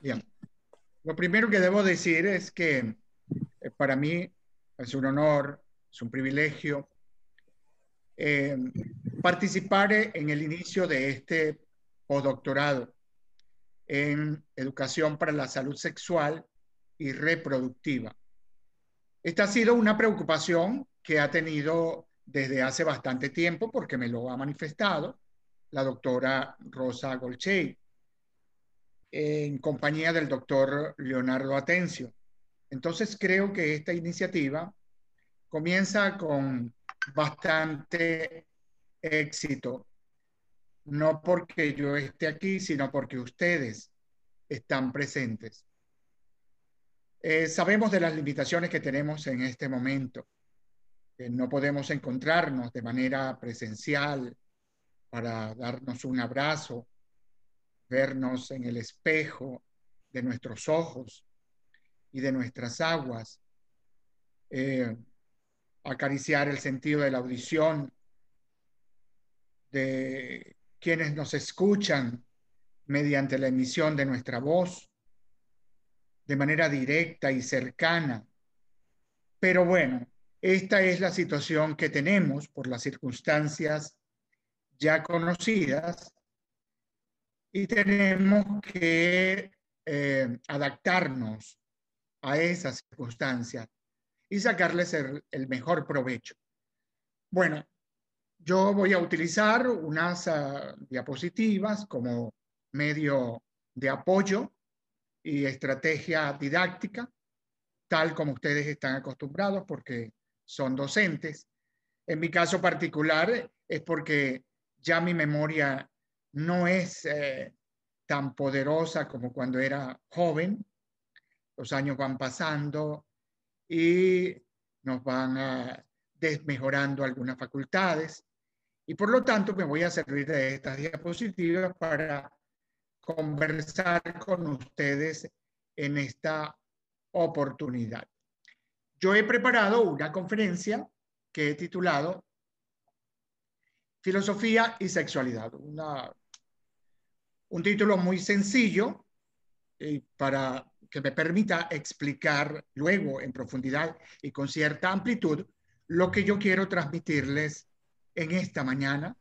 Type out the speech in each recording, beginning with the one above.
Bien, lo primero que debo decir es que para mí es un honor, es un privilegio eh, participar en el inicio de este postdoctorado en educación para la salud sexual y reproductiva. Esta ha sido una preocupación que ha tenido desde hace bastante tiempo porque me lo ha manifestado la doctora Rosa Golchay en compañía del doctor Leonardo Atencio. Entonces creo que esta iniciativa comienza con bastante éxito, no porque yo esté aquí, sino porque ustedes están presentes. Sabemos de las limitaciones que tenemos en este momento, que no podemos encontrarnos de manera presencial para darnos un abrazo, vernos en el espejo de nuestros ojos y de nuestras aguas, eh, acariciar el sentido de la audición de quienes nos escuchan mediante la emisión de nuestra voz de manera directa y cercana. Pero bueno, esta es la situación que tenemos por las circunstancias ya conocidas y tenemos que adaptarnos a esas circunstancias y sacarles el mejor provecho. Bueno, yo voy a utilizar unas diapositivas como medio de apoyo y estrategia didáctica, tal como ustedes están acostumbrados porque son docentes. En mi caso particular es porque ya mi memoria no es tan poderosa como cuando era joven. Los años van pasando y nos van desmejorando algunas facultades. Y por lo tanto me voy a servir de estas diapositivas para conversar con ustedes en esta oportunidad. Yo he preparado una conferencia que he titulado Filosofía y Sexualidad. Un título muy sencillo para que me permita explicar luego en profundidad y con cierta amplitud lo que yo quiero transmitirles en esta mañana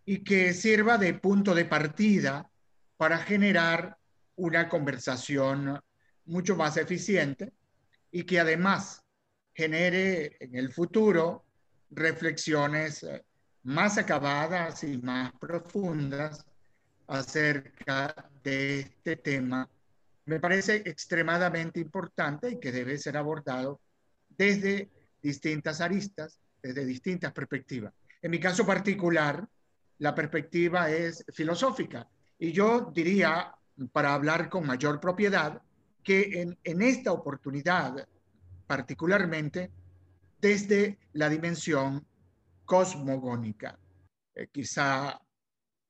y que sirva de punto de partida para generar una conversación mucho más eficiente y que además genere en el futuro reflexiones más acabadas y más profundas acerca de este tema. Me parece extremadamente importante y que debe ser abordado desde distintas aristas, desde distintas perspectivas. En mi caso particular, la perspectiva es filosófica y yo diría, para hablar con mayor propiedad, que en esta oportunidad, particularmente desde la dimensión cosmogónica, quizá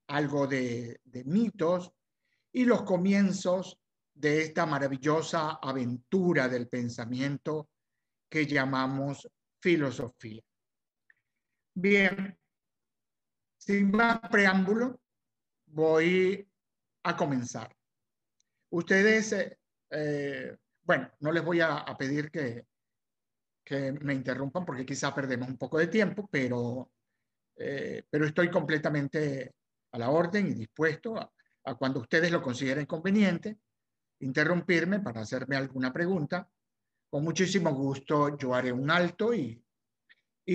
algo de mitos y los comienzos de esta maravillosa aventura del pensamiento que llamamos filosofía. Bien, sin más preámbulo, voy a comenzar. Ustedes, bueno, no les voy a pedir que me interrumpan porque quizá perdemos un poco de tiempo, pero estoy completamente a la orden y dispuesto a cuando ustedes lo consideren conveniente, interrumpirme para hacerme alguna pregunta. Con muchísimo gusto yo haré un alto y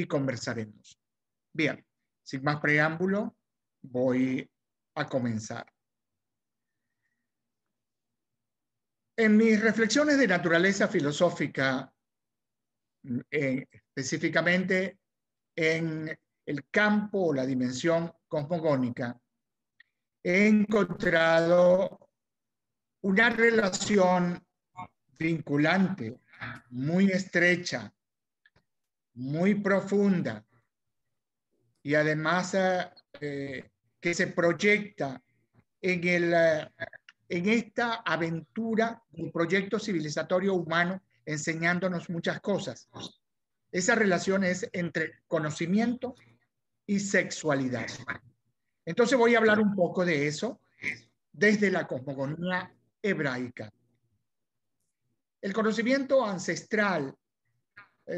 conversaremos. Bien, sin más preámbulo, voy a comenzar. En mis reflexiones de naturaleza filosófica, específicamente en el campo o la dimensión cosmogónica, he encontrado una relación vinculante, muy estrecha, muy profunda y además que se proyecta en esta aventura del proyecto civilizatorio humano enseñándonos muchas cosas. Esa relación es entre conocimiento y sexualidad. Entonces voy a hablar un poco de eso desde la cosmogonía hebraica. El conocimiento ancestral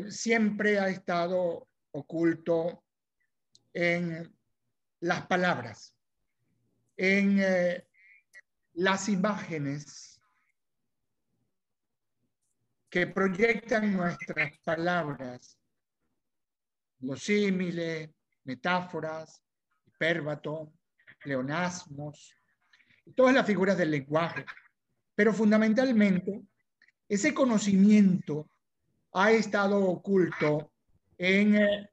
siempre ha estado oculto en las palabras, en las imágenes que proyectan nuestras palabras, los símiles, metáforas, hipérbato, pleonasmos, todas las figuras del lenguaje. Pero fundamentalmente, ese conocimiento ha estado oculto en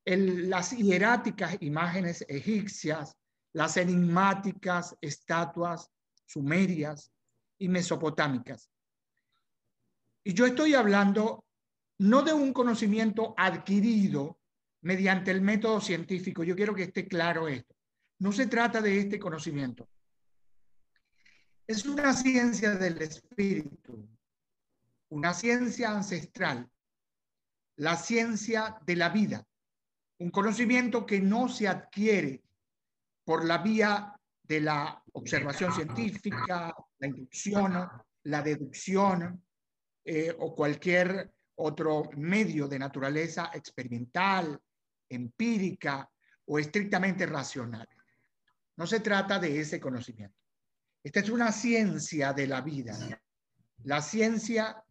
las hieráticas imágenes egipcias, las enigmáticas estatuas sumerias y mesopotámicas. Y yo estoy hablando no de un conocimiento adquirido mediante el método científico. Yo quiero que esté claro esto. No se trata de este conocimiento. Es una ciencia del espíritu, una ciencia ancestral, la ciencia de la vida, un conocimiento que no se adquiere por la vía de la observación científica, la inducción, la deducción o cualquier otro medio de naturaleza experimental, empírica o estrictamente racional. No se trata de ese conocimiento. Esta es una ciencia de la vida, la ciencia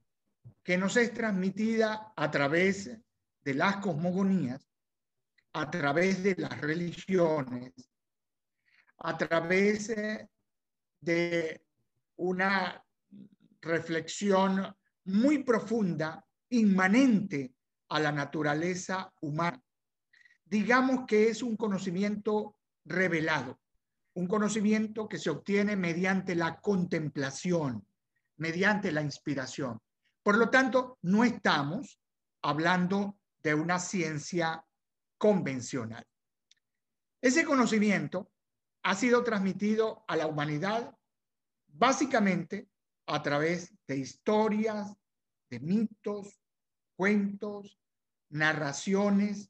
que nos es transmitida a través de las cosmogonías, a través de las religiones, a través de una reflexión muy profunda, inmanente a la naturaleza humana. Digamos que es un conocimiento revelado, un conocimiento que se obtiene mediante la contemplación, mediante la inspiración. Por lo tanto, no estamos hablando de una ciencia convencional. Ese conocimiento ha sido transmitido a la humanidad básicamente a través de historias, de mitos, cuentos, narraciones,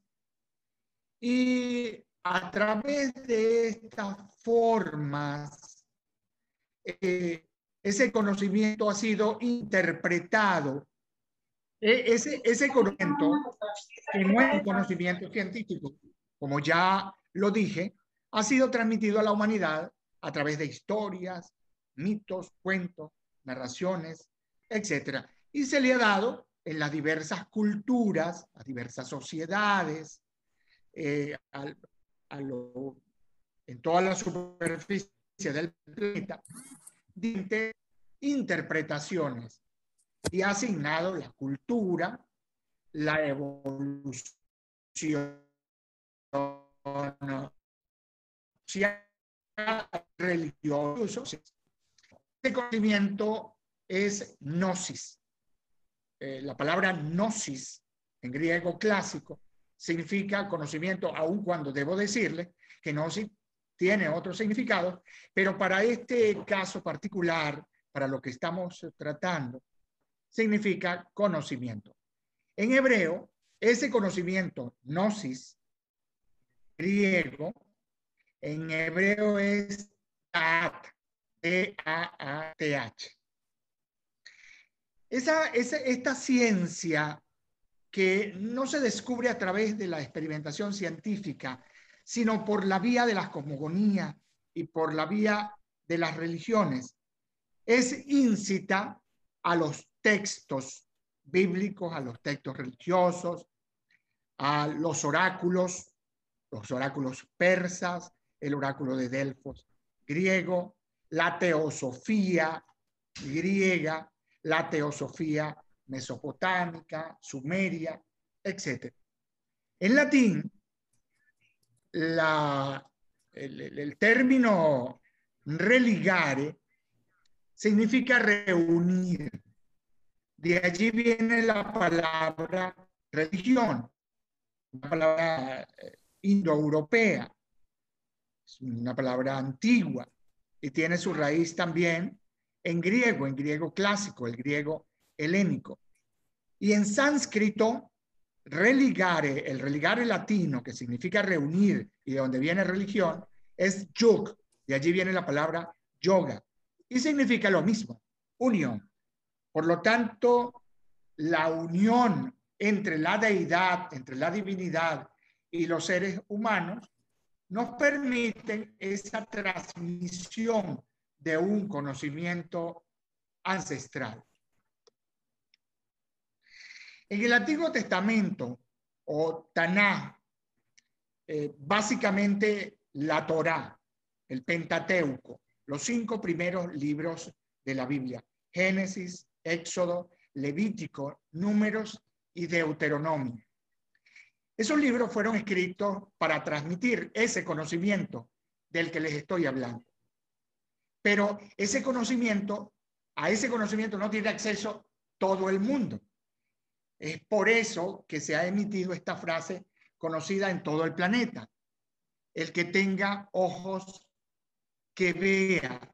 y a través de estas formas ese conocimiento ha sido interpretado. Ese conocimiento, que no es un conocimiento científico, como ya lo dije, ha sido transmitido a la humanidad a través de historias, mitos, cuentos, narraciones, etc. Y se le ha dado en las diversas culturas, las diversas sociedades, en toda la superficie del planeta, de interpretaciones, y ha asignado la cultura, la evolución religiosa. Este conocimiento es gnosis. La palabra gnosis en griego clásico significa conocimiento, aun cuando debo decirle que gnosis tiene otro significado, pero para este caso particular, para lo que estamos tratando, significa conocimiento. En hebreo, ese conocimiento, gnosis, griego, en hebreo es Ta'at, T-A-A-T-H. Esta ciencia que no se descubre a través de la experimentación científica, sino por la vía de las cosmogonías y por la vía de las religiones, es íncita a los textos bíblicos, a los textos religiosos, a los oráculos persas, el oráculo de Delfos griego, la teosofía griega, la teosofía mesopotámica, sumeria, etc. En latín, el término religare significa reunir. De allí viene la palabra religión, una palabra indoeuropea, es una palabra antigua y tiene su raíz también en griego clásico, el griego helénico. Y en sánscrito, religare, el religare latino, que significa reunir y de donde viene religión, es yug, de allí viene la palabra yoga. y significa lo mismo, unión. Por lo tanto, la unión entre la deidad, entre la divinidad y los seres humanos nos permiten esa transmisión de un conocimiento ancestral. En el Antiguo Testamento, o Tanaj, básicamente la Torá, el Pentateuco, los 5 primeros libros de la Biblia, Génesis, Éxodo, Levítico, Números y Deuteronomio. Esos libros fueron escritos para transmitir ese conocimiento del que les estoy hablando. Pero ese conocimiento, a ese conocimiento no tiene acceso todo el mundo. Es por eso que se ha emitido esta frase conocida en todo el planeta. El que tenga ojos, que vea.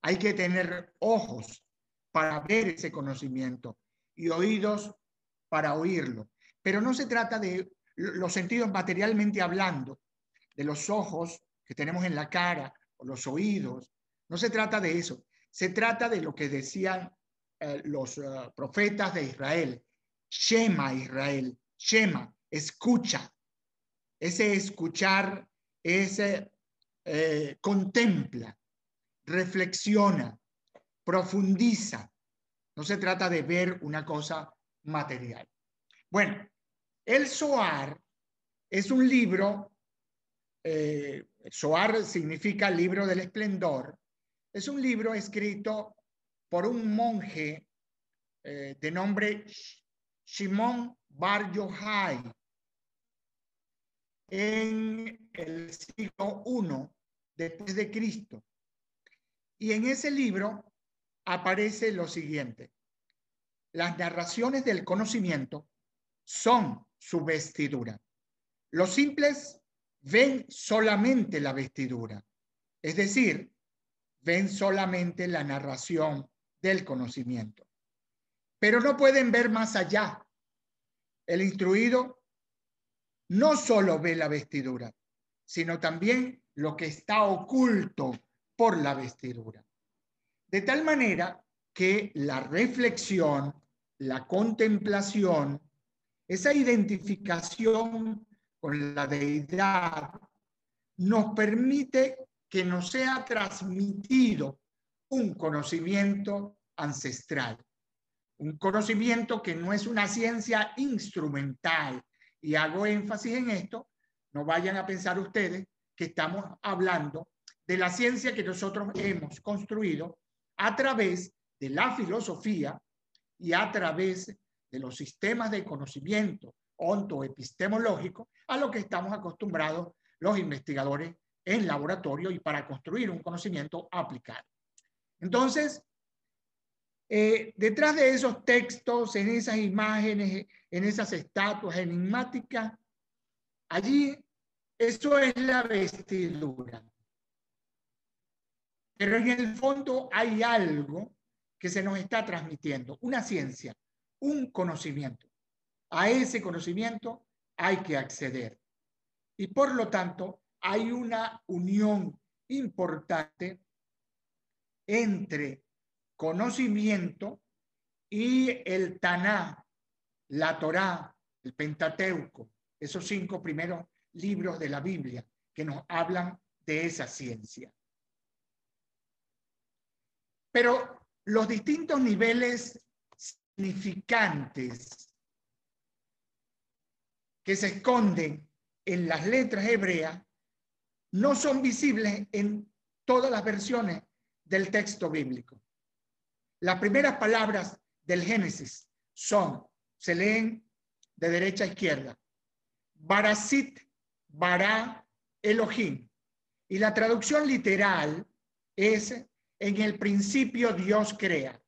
Hay que tener ojos para ver ese conocimiento y oídos para oírlo. Pero no se trata de los sentidos materialmente hablando, de los ojos que tenemos en la cara o los oídos. No se trata de eso. Se trata de lo que decían los profetas de Israel. Shema Israel. Shema, escucha. Ese escuchar, ese contempla, reflexiona, profundiza. No se trata de ver una cosa material. Bueno, el Zohar es un libro, Zohar significa libro del esplendor, es un libro escrito por un monje de nombre Shimon Bar Yochai en el siglo I después de Cristo. Y en ese libro aparece lo siguiente: las narraciones del conocimiento son su vestidura. Los simples ven solamente la vestidura, es decir, ven solamente la narración del conocimiento, pero no pueden ver más allá. El instruido no solo ve la vestidura, sino también lo que está oculto por la vestidura. De tal manera que la reflexión, la contemplación, esa identificación con la deidad nos permite que nos sea transmitido un conocimiento ancestral, un conocimiento que no es una ciencia instrumental. Y hago énfasis en esto, no vayan a pensar ustedes que estamos hablando de la ciencia que nosotros hemos construido a través de la filosofía y a través de los sistemas de conocimiento ontoepistemológico a lo que estamos acostumbrados los investigadores en laboratorio y para construir un conocimiento aplicado. Entonces, detrás de esos textos, en esas imágenes, en esas estatuas enigmáticas, allí eso es la vestidura. Pero en el fondo hay algo que se nos está transmitiendo, una ciencia, un conocimiento. A ese conocimiento hay que acceder. Y por lo tanto, hay una unión importante entre conocimiento y el Taná, la Torá, el Pentateuco, esos 5 primeros libros de la Biblia que nos hablan de esa ciencia. Pero los distintos niveles significantes que se esconden en las letras hebreas no son visibles en todas las versiones del texto bíblico. Las primeras palabras del Génesis se leen de derecha a izquierda. Barasit, bara, Elohim. Y la traducción literal es: en el principio Dios crea.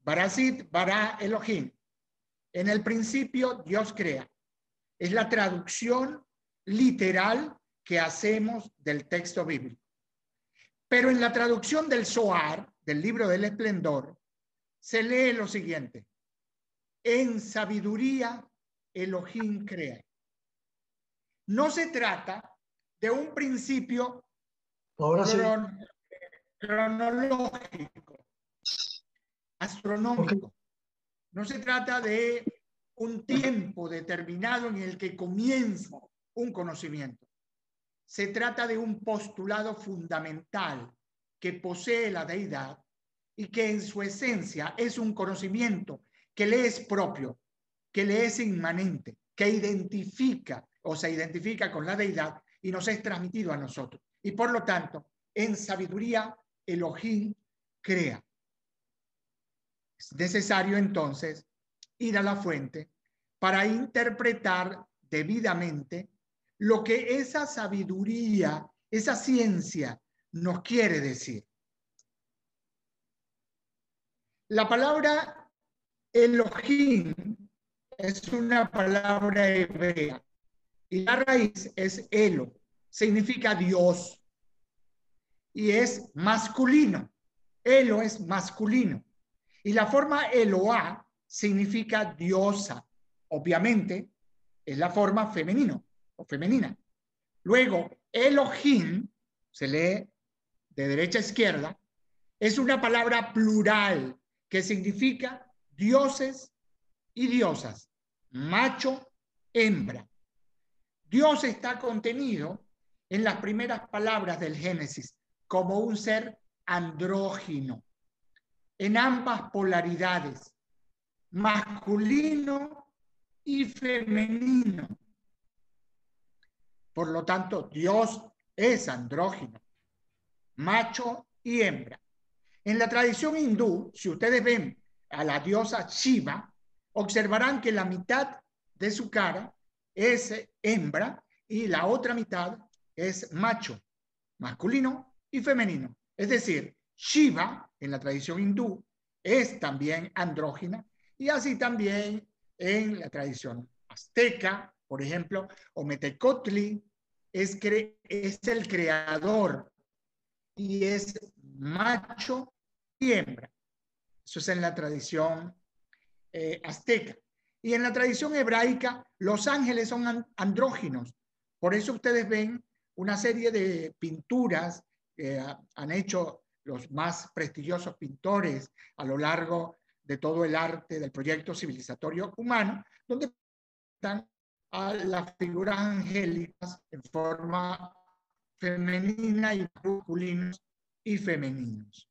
Barasit, bara, Elohim. En el principio Dios crea. Es la traducción literal que hacemos del texto bíblico. Pero en la traducción del Zohar, del libro del esplendor, se lee lo siguiente: en sabiduría Elohim crea. No se trata de un principio cronológico. astronómico. No se trata de un tiempo determinado en el que comienza un conocimiento. Se trata de un postulado fundamental que posee la deidad y que en su esencia es un conocimiento que le es propio, que le es inmanente, que identifica o se identifica con la deidad y nos es transmitido a nosotros. Y por lo tanto, en sabiduría, Elohim crea. Es necesario entonces ir a la fuente para interpretar debidamente lo que esa sabiduría, esa ciencia nos quiere decir. La palabra Elohim es una palabra hebrea y la raíz es Elo, significa Dios y es masculino. Elo es masculino y la forma Eloá significa diosa. Obviamente es la forma femenino o femenina. Luego, Elohim, se lee de derecha a izquierda, es una palabra plural que significa dioses y diosas, macho, hembra. Dios está contenido en las primeras palabras del Génesis como un ser andrógino, en ambas polaridades, masculino y femenino. Por lo tanto, Dios es andrógino, macho y hembra. En la tradición hindú, si ustedes ven a la diosa Shiva, observarán que la mitad de su cara es hembra y la otra mitad es macho, masculino y femenino. Es decir, Shiva, en la tradición hindú, es también andrógina y así también en la tradición azteca, por ejemplo, Ometecotli es el creador y es macho y hembra. Eso es en la tradición azteca. Y en la tradición hebraica, los ángeles son andróginos. Por eso ustedes ven una serie de pinturas que han hecho los más prestigiosos pintores a lo largo de todo el arte del proyecto civilizatorio humano, donde están a las figuras angélicas en forma femenina y masculinos y femeninos.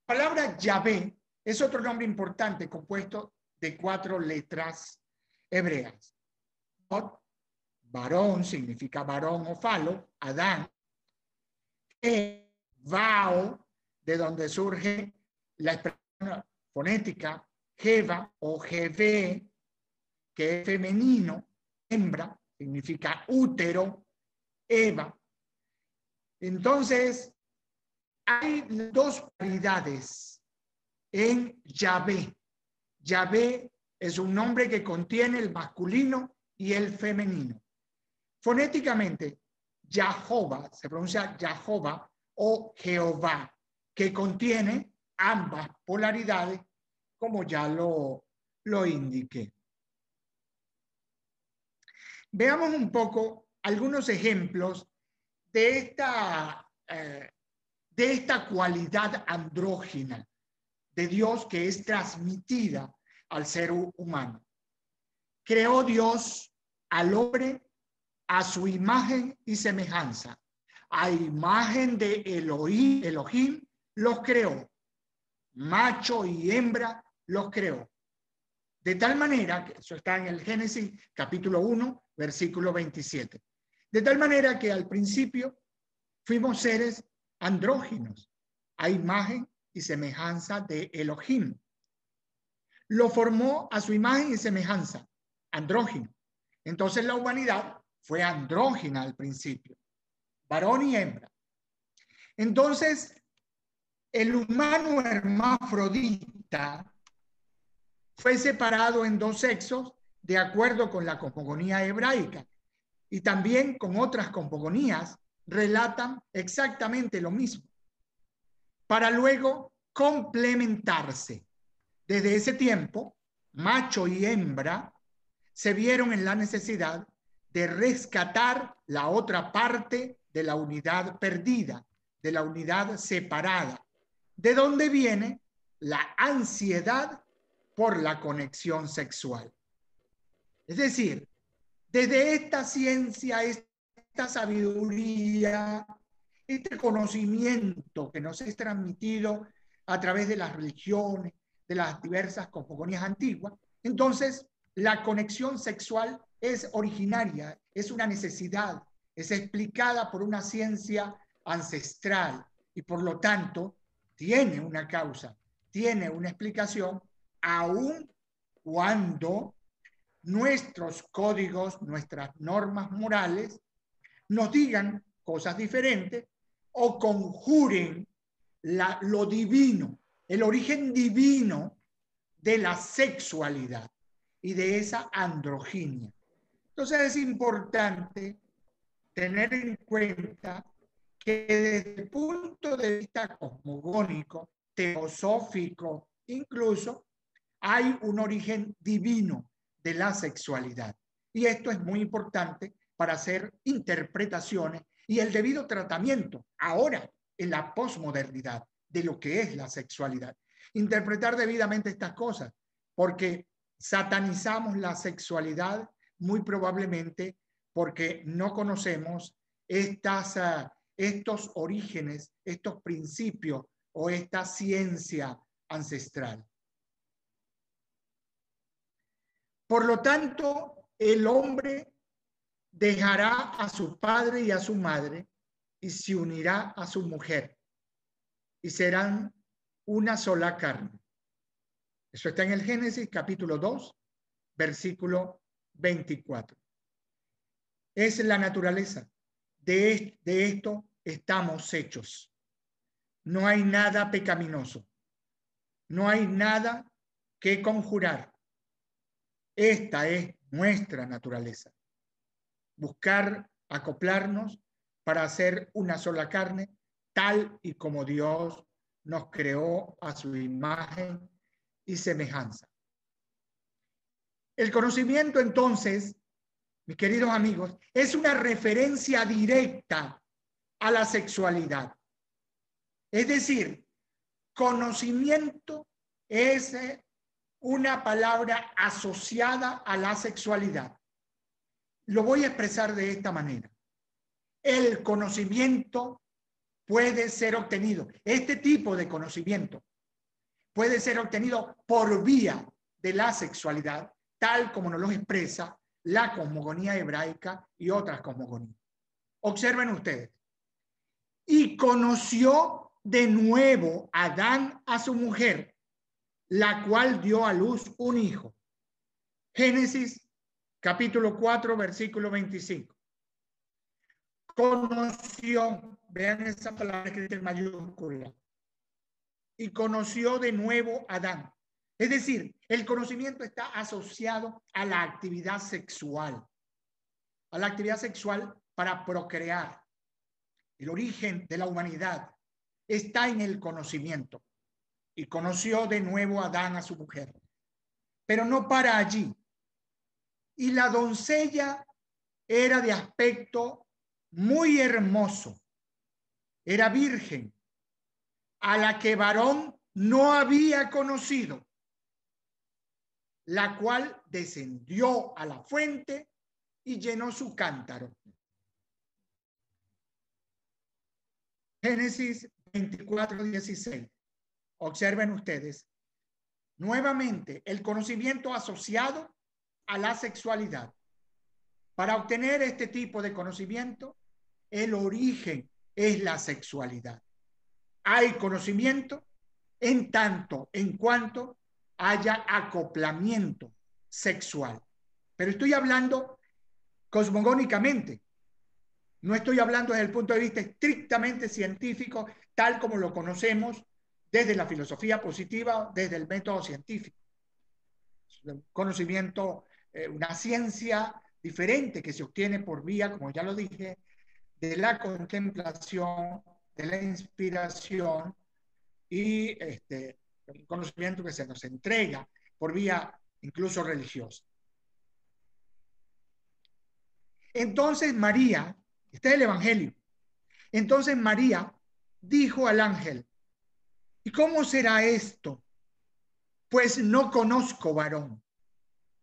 La palabra Yahvé es otro nombre importante compuesto de 4 letras hebreas. Varón significa varón o falo, Adán. Vao, de donde surge la expresión fonética Jeva o Jeve, que es femenino, hembra, significa útero, Eva. Entonces, hay 2 variedades en Yahvé. Yahvé es un nombre que contiene el masculino y el femenino. Fonéticamente, Jehová se pronuncia Jehová o Jehová, que contiene ambas polaridades, como ya lo indiqué. Veamos un poco algunos ejemplos de esta cualidad andrógina de Dios que es transmitida al ser humano. Creó Dios al hombre a su imagen y semejanza. A imagen de Elohim los creó. Macho y hembra los creó. De tal manera, que eso está en el Génesis capítulo 1, versículo 27. De tal manera que al principio fuimos seres andróginos, a imagen y semejanza de Elohim. Lo formó a su imagen y semejanza, andrógino. Entonces la humanidad fue andrógina al principio, varón y hembra. Entonces, el humano hermafrodita fue separado en 2 sexos de acuerdo con la cosmogonía hebraica y también con otras cosmogonías relatan exactamente lo mismo, para luego complementarse. Desde ese tiempo, macho y hembra se vieron en la necesidad de rescatar la otra parte de la unidad perdida, de la unidad separada, de donde viene la ansiedad por la conexión sexual. Es decir, desde esta ciencia, esta sabiduría, este conocimiento que nos es transmitido a través de las religiones, de las diversas cosmogonías antiguas, entonces la conexión sexual es originaria, es una necesidad, es explicada por una ciencia ancestral y por lo tanto tiene una causa, tiene una explicación, aun cuando nuestros códigos, nuestras normas morales nos digan cosas diferentes o conjuren lo divino, el origen divino de la sexualidad y de esa androginia. Entonces es importante tener en cuenta que desde el punto de vista cosmogónico, teosófico, incluso, hay un origen divino de la sexualidad. Y esto es muy importante para hacer interpretaciones y el debido tratamiento ahora en la posmodernidad de lo que es la sexualidad. Interpretar debidamente estas cosas, porque satanizamos la sexualidad muy probablemente porque no conocemos estos orígenes, estos principios o esta ciencia ancestral. Por lo tanto, el hombre dejará a su padre y a su madre y se unirá a su mujer y serán una sola carne. Eso está en el Génesis capítulo 2, versículo 24. Es la naturaleza. De esto estamos hechos. No hay nada pecaminoso. No hay nada que conjurar. Esta es nuestra naturaleza. Buscar acoplarnos para hacer una sola carne, tal y como Dios nos creó a su imagen y semejanza. El conocimiento, entonces, mis queridos amigos, es una referencia directa a la sexualidad. Es decir, conocimiento es una palabra asociada a la sexualidad. Lo voy a expresar de esta manera. El conocimiento puede ser obtenido, este tipo de conocimiento puede ser obtenido por vía de la sexualidad, tal como nos lo expresa la cosmogonía hebraica y otras cosmogonías. Observen ustedes. Y conoció de nuevo Adán a su mujer, la cual dio a luz un hijo. Génesis capítulo 4, versículo 25. Conoció, vean esa palabra escrita en mayúscula, y conoció de nuevo Adán. Es decir, el conocimiento está asociado a la actividad sexual para procrear. El origen de la humanidad está en el conocimiento. Y conoció de nuevo Adán a su mujer. Pero no para allí. Y la doncella era de aspecto muy hermoso. Era virgen, a la que varón no había conocido, la cual descendió a la fuente y llenó su cántaro. Génesis 24, 16. Observen ustedes, nuevamente, el conocimiento asociado a la sexualidad. Para obtener este tipo de conocimiento, el origen es la sexualidad. Hay conocimiento en tanto, en cuanto haya acoplamiento sexual. Pero estoy hablando cosmogónicamente. No estoy hablando desde el punto de vista estrictamente científico, tal como lo conocemos desde la filosofía positiva, desde el método científico. Un conocimiento, una ciencia diferente que se obtiene por vía, como ya lo dije, de la contemplación, de la inspiración y un conocimiento que se nos entrega por vía incluso religiosa. Entonces María, este es el Evangelio, entonces María dijo al ángel, ¿Y cómo será esto? Pues no conozco varón.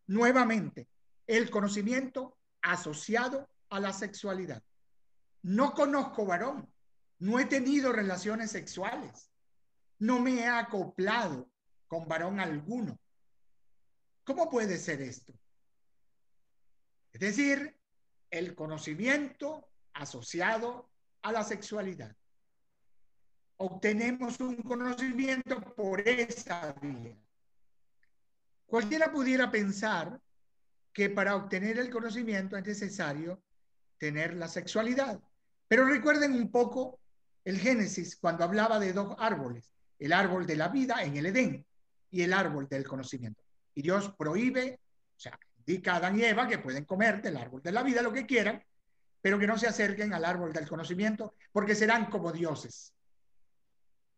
Nuevamente, el conocimiento asociado a la sexualidad. No conozco varón. No he tenido relaciones sexuales. No me he acoplado con varón alguno. ¿Cómo puede ser esto? Es decir, el conocimiento asociado a la sexualidad. Obtenemos un conocimiento por esa vía. Cualquiera pudiera pensar que para obtener el conocimiento es necesario tener la sexualidad. Pero recuerden un poco el Génesis cuando hablaba de dos árboles, el árbol de la vida en el Edén y el árbol del conocimiento. Y Dios prohíbe, o sea, indica a Adán y Eva que pueden comer del árbol de la vida lo que quieran, pero que no se acerquen al árbol del conocimiento porque serán como dioses.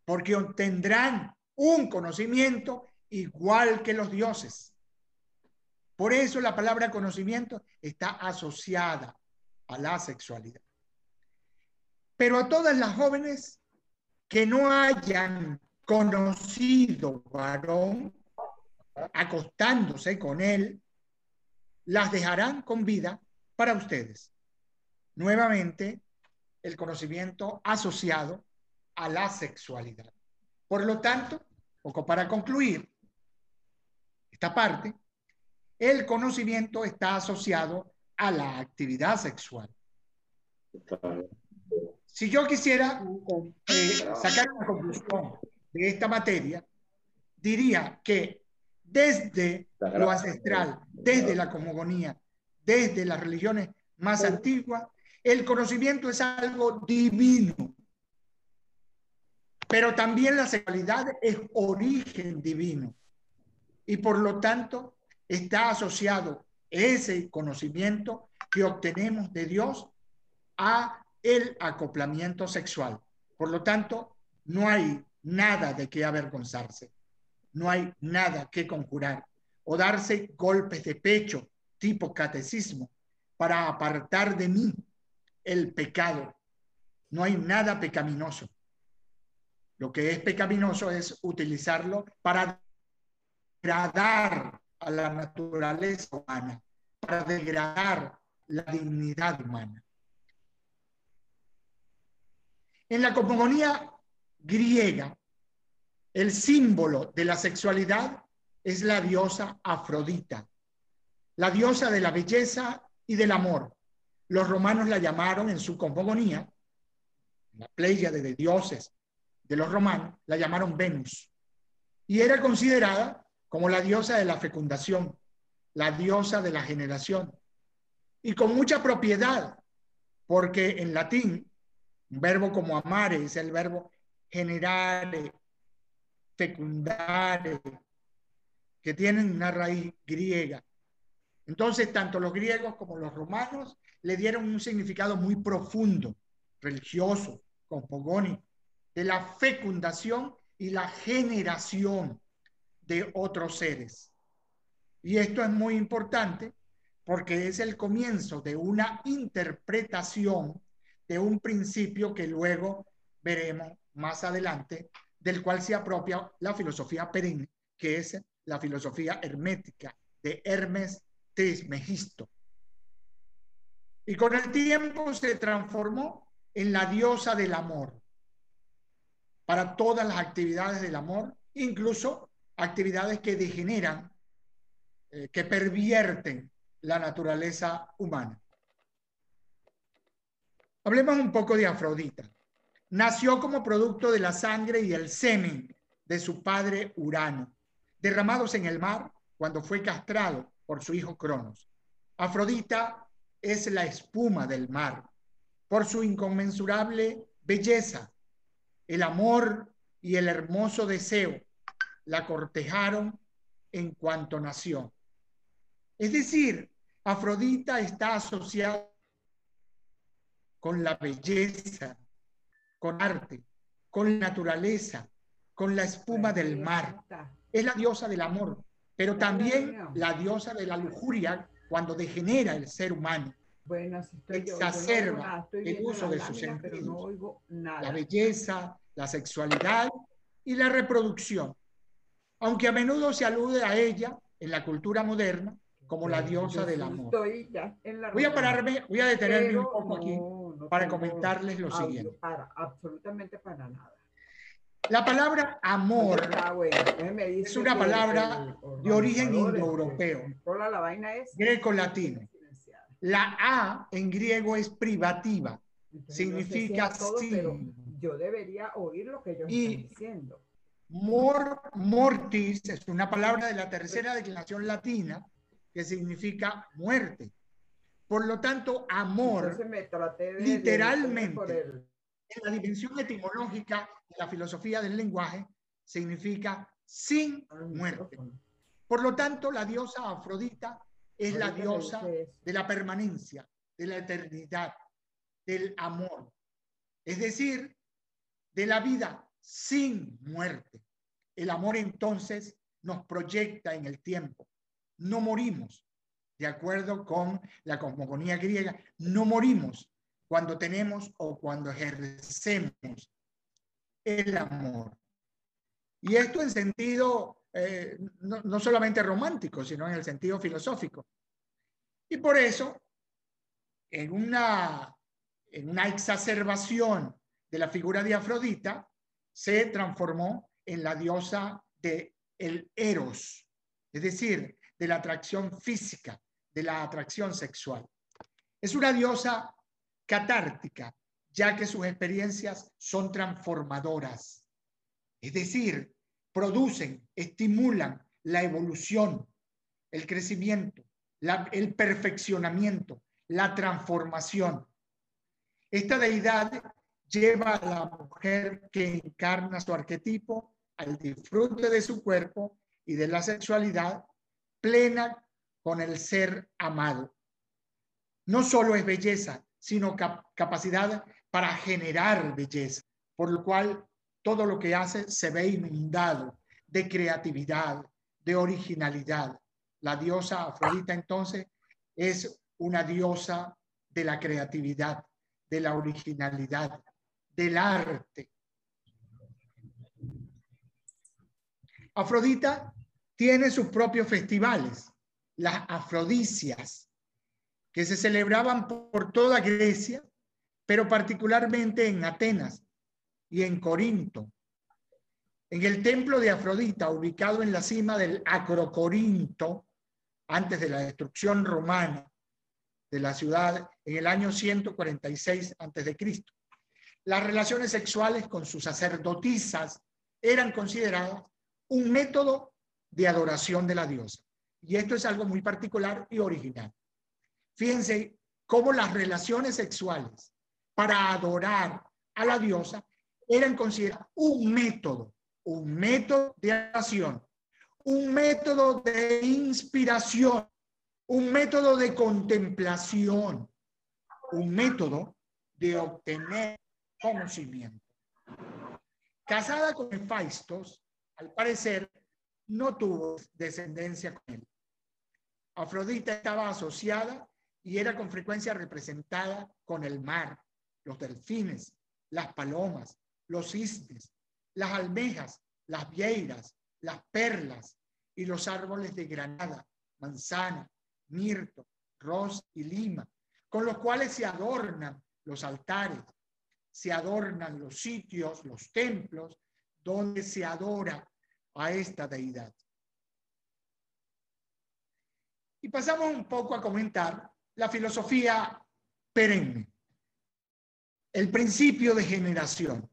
Porque obtendrán un conocimiento igual que los dioses. Por eso la palabra conocimiento está asociada a la sexualidad. Pero a todas las jóvenes que no hayan conocido varón, acostándose con él, las dejarán con vida para ustedes. Nuevamente, el conocimiento asociado a la sexualidad. Por lo tanto, poco para concluir esta parte, el conocimiento está asociado a la actividad sexual. Si yo quisiera sacar una conclusión de esta materia, diría que desde lo ancestral, desde la cosmogonía, desde las religiones más antiguas, el conocimiento es algo divino. Pero también la sexualidad es origen divino. Y por lo tanto está asociado ese conocimiento que obtenemos de Dios a el acoplamiento sexual. Por lo tanto, no hay nada de qué avergonzarse. No hay nada que conjurar o darse golpes de pecho tipo catecismo para apartar de mí el pecado. No hay nada pecaminoso. Lo que es pecaminoso es utilizarlo para degradar a la naturaleza humana, para degradar la dignidad humana. En la cosmogonía griega, el símbolo de la sexualidad es la diosa Afrodita, la diosa de la belleza y del amor. Los romanos la llamaron en su cosmogonía, la pléyade de dioses de los romanos, la llamaron Venus. Y era considerada como la diosa de la fecundación, la diosa de la generación. Y con mucha propiedad, porque en latín, un verbo como amare es el verbo generare, fecundare, que tienen una raíz griega. Entonces, tanto los griegos como los romanos le dieron un significado muy profundo, religioso, cosmogónico, de la fecundación y la generación de otros seres. Y esto es muy importante porque es el comienzo de una interpretación de un principio que luego veremos más adelante, del cual se apropia la filosofía perenne, que es la filosofía hermética de Hermes Trismegisto. Y con el tiempo se transformó en la diosa del amor para todas las actividades del amor, incluso actividades que degeneran, que pervierten la naturaleza humana. Hablemos un poco de Afrodita. Nació como producto de la sangre y el semen de su padre Urano, derramados en el mar cuando fue castrado por su hijo Cronos. Afrodita es la espuma del mar por su inconmensurable belleza. El amor y el hermoso deseo la cortejaron en cuanto nació. Es decir, Afrodita está asociada con la belleza, con arte, con naturaleza, con la espuma del mar. Es la diosa del amor, pero también la diosa de la lujuria cuando degenera el ser humano. Bueno, así estoy exacerba yo. el uso de sus sentidos. No oigo nada. La belleza, la sexualidad y la reproducción, aunque a menudo se alude a ella en la cultura moderna como la diosa del amor. Estoy ya en la Voy a detenerme un pero poco aquí no para tengo comentarles lo audio siguiente. para absolutamente para nada. La palabra amor Está bueno. Entonces me es dice una que palabra el de origen organizador, el que indoeuropeo, controla la vaina es greco-latino. silenciada. La A en griego es privativa, Entonces no sé si es significa a todos, pero sin. yo debería oír lo que ellos están Y diciendo. mortis es una palabra de la tercera declinación latina que significa muerte. Por lo tanto, amor, Entonces me traté de dirigirme por literalmente, el... en la dimensión etimológica de la filosofía del lenguaje, significa sin al muerte. micrófono. Por lo tanto, la diosa Afrodita es la Ahorita le diosa dice eso. de la permanencia, de la eternidad, del amor. Es decir, de la vida sin muerte. El amor entonces nos proyecta en el tiempo. No morimos. De acuerdo con la cosmogonía griega, no morimos cuando tenemos o cuando ejercemos el amor. Y esto en sentido no solamente romántico, sino en el sentido filosófico. Y por eso, en una exacerbación de la figura de Afrodita, se transformó en la diosa del eros, es decir, de la atracción física, de la atracción sexual. Es una diosa catártica, ya que sus experiencias son transformadoras, es decir, producen, estimulan la evolución, el crecimiento, el perfeccionamiento, la transformación. Esta deidad lleva a la mujer que encarna su arquetipo al disfrute de su cuerpo y de la sexualidad plena con el ser amado. No solo es belleza, sino capacidad para generar belleza, por lo cual todo lo que hace se ve inundado de creatividad, de originalidad. La diosa Afrodita entonces es una diosa de la creatividad, de la originalidad, del arte. Afrodita tiene sus propios festivales, las afrodisias, que se celebraban por toda Grecia, pero particularmente en Atenas y en Corinto. En el templo de Afrodita, ubicado en la cima del Acrocorinto, antes de la destrucción romana de la ciudad en el año 146 a.C., las relaciones sexuales con sus sacerdotisas eran consideradas un método de adoración de la diosa. Y esto es algo muy particular y original. Fíjense cómo las relaciones sexuales para adorar a la diosa eran consideradas un método de adoración, un método de inspiración, un método de contemplación, un método de obtener conocimiento. Casada con Hefestos, al parecer no tuvo descendencia con él. Afrodita estaba asociada y era con frecuencia representada con el mar, los delfines, las palomas, los cisnes, las almejas, las vieiras, las perlas y los árboles de granada, manzana, mirto, ros y lima, con los cuales se adornan los altares, se adornan los sitios, los templos, donde se adora a esta deidad. Y pasamos un poco a comentar la filosofía perenne, el principio de generación.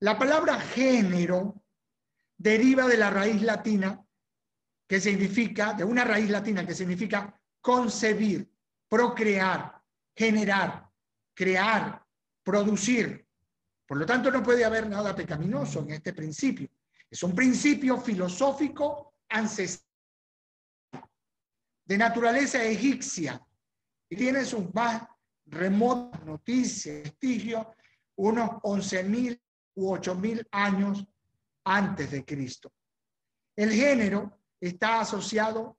La palabra género deriva de la raíz latina que significa, de una raíz latina que significa concebir, procrear, generar, crear, producir. Por lo tanto, no puede haber nada pecaminoso en este principio. Es un principio filosófico ancestral de naturaleza egipcia y tiene sus más remotas noticias, vestigios, unos 11.000 u 8.000 años antes de Cristo. El género está asociado,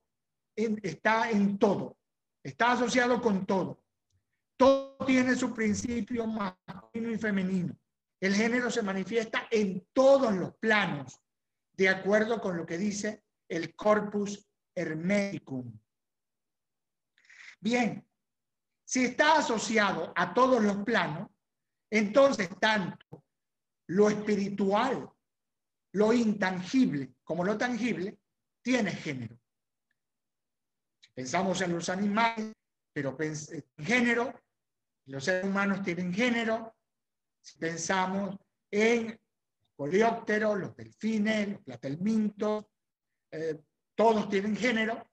está en todo, está asociado con todo. Todo tiene su principio masculino y femenino. El género se manifiesta en todos los planos, de acuerdo con lo que dice el Corpus Hermeticum. Bien, si está asociado a todos los planos, entonces tanto lo espiritual, lo intangible como lo tangible, tiene género. Si pensamos en los animales, pero en género, los seres humanos tienen género. Si pensamos en los coleópteros, los delfines, los platelmintos, todos tienen género.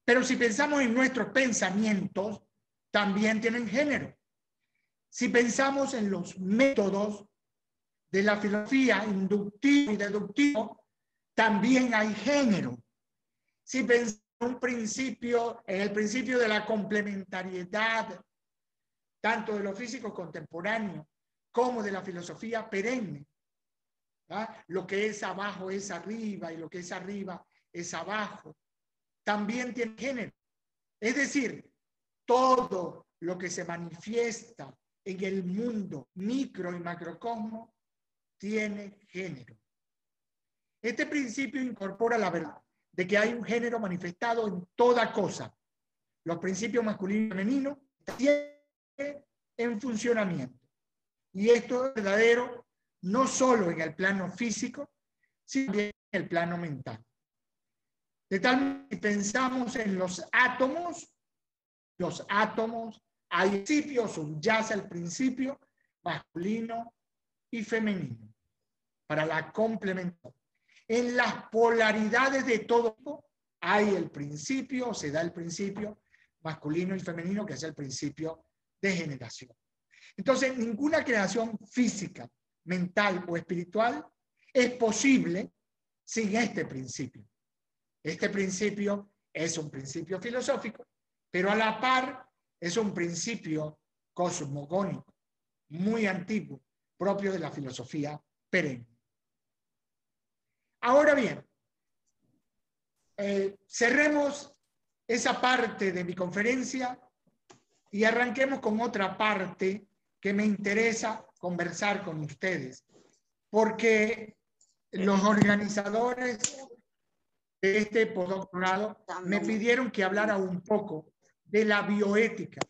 Pero si pensamos en nuestros pensamientos, también tienen género. Si pensamos en los métodos de la filosofía inductivo y deductivo, también hay género. Si pensamos en el principio de la complementariedad, tanto de lo físico contemporáneo como de la filosofía perenne, ¿verdad? Lo que es abajo es arriba y lo que es arriba es abajo, también tiene género. Es decir, todo lo que se manifiesta en el mundo micro y macrocosmo tiene género. Este principio incorpora la verdad de que hay un género manifestado en toda cosa. Los principios masculino y femenino tienen en funcionamiento. Y esto es verdadero no solo en el plano físico, sino también en el plano mental. De tal manera que pensamos en los átomos, al principio subyace el principio masculino y femenino para la complementación. En las polaridades de todo tipo hay el principio, se da el principio masculino y femenino, que es el principio de generación. Entonces, ninguna creación física, mental o espiritual es posible sin este principio. Este principio es un principio filosófico, pero a la par es un principio cosmogónico, muy antiguo, propio de la filosofía perenne. Ahora bien, cerremos esa parte de mi conferencia y arranquemos con otra parte que me interesa conversar con ustedes, porque los organizadores de este postdoctorado me pidieron que hablara un poco de la bioética,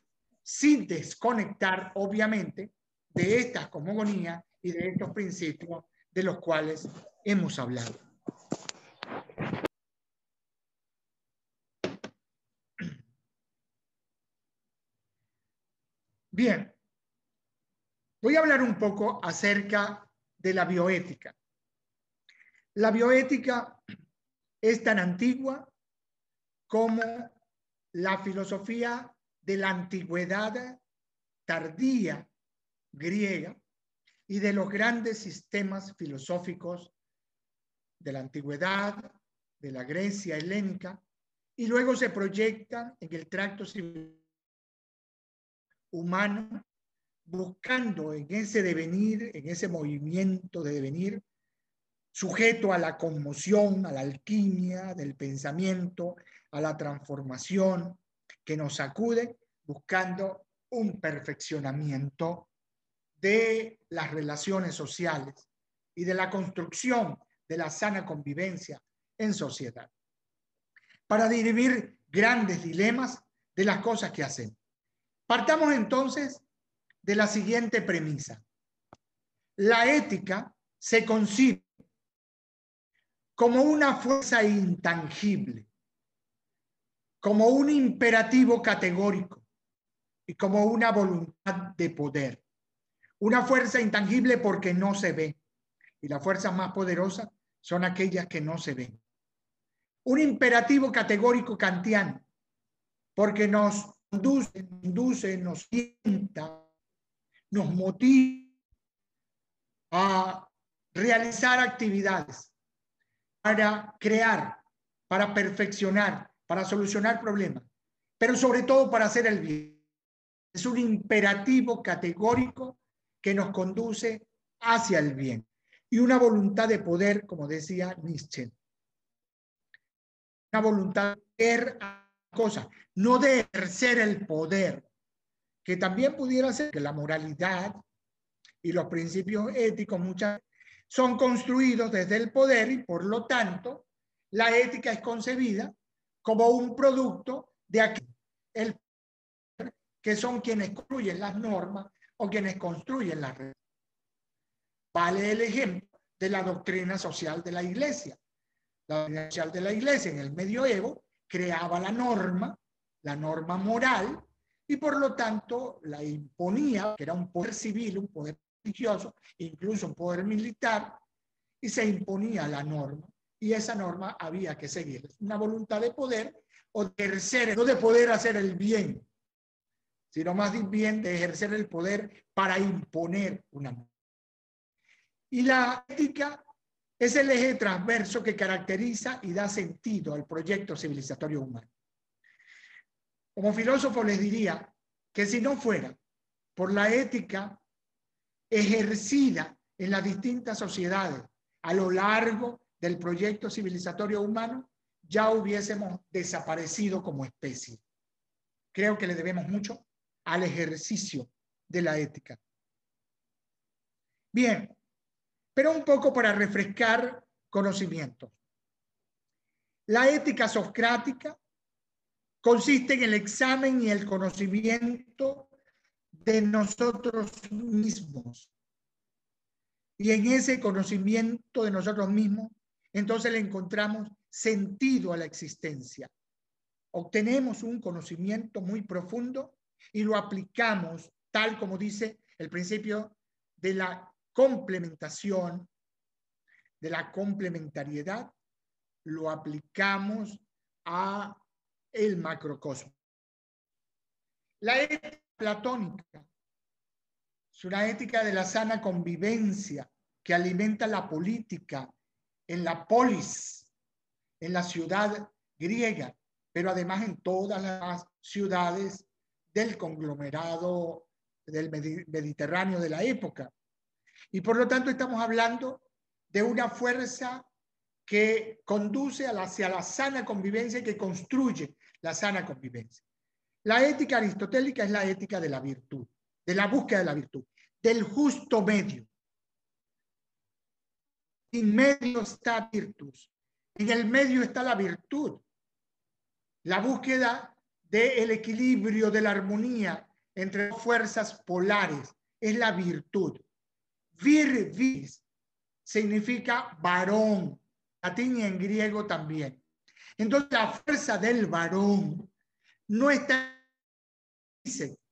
sin desconectar, obviamente, de estas cosmogonías y de estos principios de los cuales hemos hablado. Bien, voy a hablar un poco acerca de la bioética. La bioética es tan antigua como la filosofía de la antigüedad tardía griega y de los grandes sistemas filosóficos de la antigüedad, de la Grecia helénica, y luego se proyectan en el tracto civil humano, buscando en ese devenir, en ese movimiento de devenir, sujeto a la conmoción, a la alquimia del pensamiento, a la transformación que nos sacude, buscando un perfeccionamiento de las relaciones sociales y de la construcción de la sana convivencia en sociedad, para dirimir grandes dilemas de las cosas que hacemos. Partamos entonces de la siguiente premisa. La ética se concibe como una fuerza intangible, como un imperativo categórico y como una voluntad de poder. Una fuerza intangible porque no se ve, y las fuerzas más poderosas son aquellas que no se ven. Un imperativo categórico kantiano, porque nos induce, nos sienta, nos motiva a realizar actividades para crear, para perfeccionar, para solucionar problemas, pero sobre todo para hacer el bien. Es un imperativo categórico que nos conduce hacia el bien. Y una voluntad de poder, como decía Nietzsche. Una voluntad de hacer cosas, no de ejercer el poder, que también pudiera ser que la moralidad y los principios éticos muchas veces son construidos desde el poder y por lo tanto la ética es concebida como un producto de aquel que son quienes construyen las normas o quienes construyen las reglas. Vale el ejemplo de la doctrina social de la Iglesia. La doctrina social de la Iglesia en el medioevo creaba la norma moral, y por lo tanto la imponía, que era un poder civil, un poder religioso, incluso un poder militar, y se imponía la norma, y esa norma había que seguir. Una voluntad de poder o de ejercer, no de poder hacer el bien, sino más bien de ejercer el poder para imponer una norma. Y la ética es el eje transverso que caracteriza y da sentido al proyecto civilizatorio humano. Como filósofo les diría que si no fuera por la ética ejercida en las distintas sociedades a lo largo del proyecto civilizatorio humano, ya hubiésemos desaparecido como especie. Creo que le debemos mucho al ejercicio de la ética. Bien, pero un poco para refrescar conocimientos. La ética socrática consiste en el examen y el conocimiento de nosotros mismos. Y en ese conocimiento de nosotros mismos, entonces le encontramos sentido a la existencia. Obtenemos un conocimiento muy profundo y lo aplicamos, tal como dice el principio de la complementación, de la complementariedad, lo aplicamos a el macrocosmos. La ética platónica es una ética de la sana convivencia que alimenta la política en la polis, en la ciudad griega, pero además en todas las ciudades del conglomerado del Mediterráneo de la época. Y por lo tanto estamos hablando de una fuerza que conduce hacia la sana convivencia y que construye la sana convivencia. La ética aristotélica es la ética de la virtud, de la búsqueda de la virtud, del justo medio. En medio está virtus, en el medio está la virtud, la búsqueda del equilibrio, de la armonía entre fuerzas polares, es la virtud. Vir vis significa varón, latín y en griego también. Entonces la fuerza del varón no está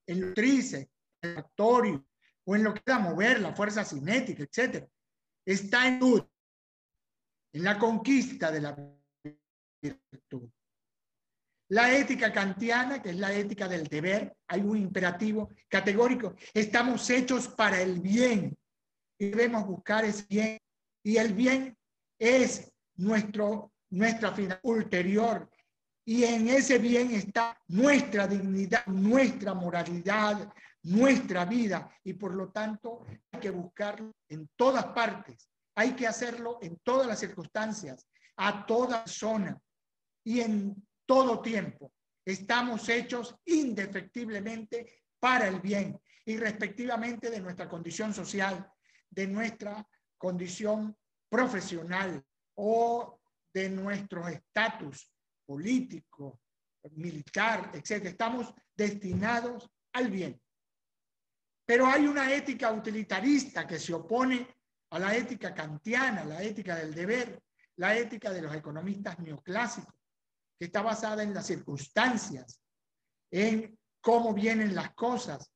en lo tríceps, en el factorio, o en lo que da mover, la fuerza cinética, etc. Está en la conquista de la virtud. La ética kantiana, que es la ética del deber, hay un imperativo categórico. Estamos hechos para el bien y debemos buscar ese bien. Y el bien es nuestra finalidad ulterior. Y en ese bien está nuestra dignidad, nuestra moralidad, nuestra vida. Y por lo tanto hay que buscarlo en todas partes. Hay que hacerlo en todas las circunstancias, a toda zona y en todo tiempo. Estamos hechos indefectiblemente para el bien y respectivamente de nuestra condición social, de nuestra condición profesional o de nuestro estatus político, militar, etc. Estamos destinados al bien. Pero hay una ética utilitarista que se opone a la ética kantiana, la ética del deber, la ética de los economistas neoclásicos, que está basada en las circunstancias, en cómo vienen las cosas,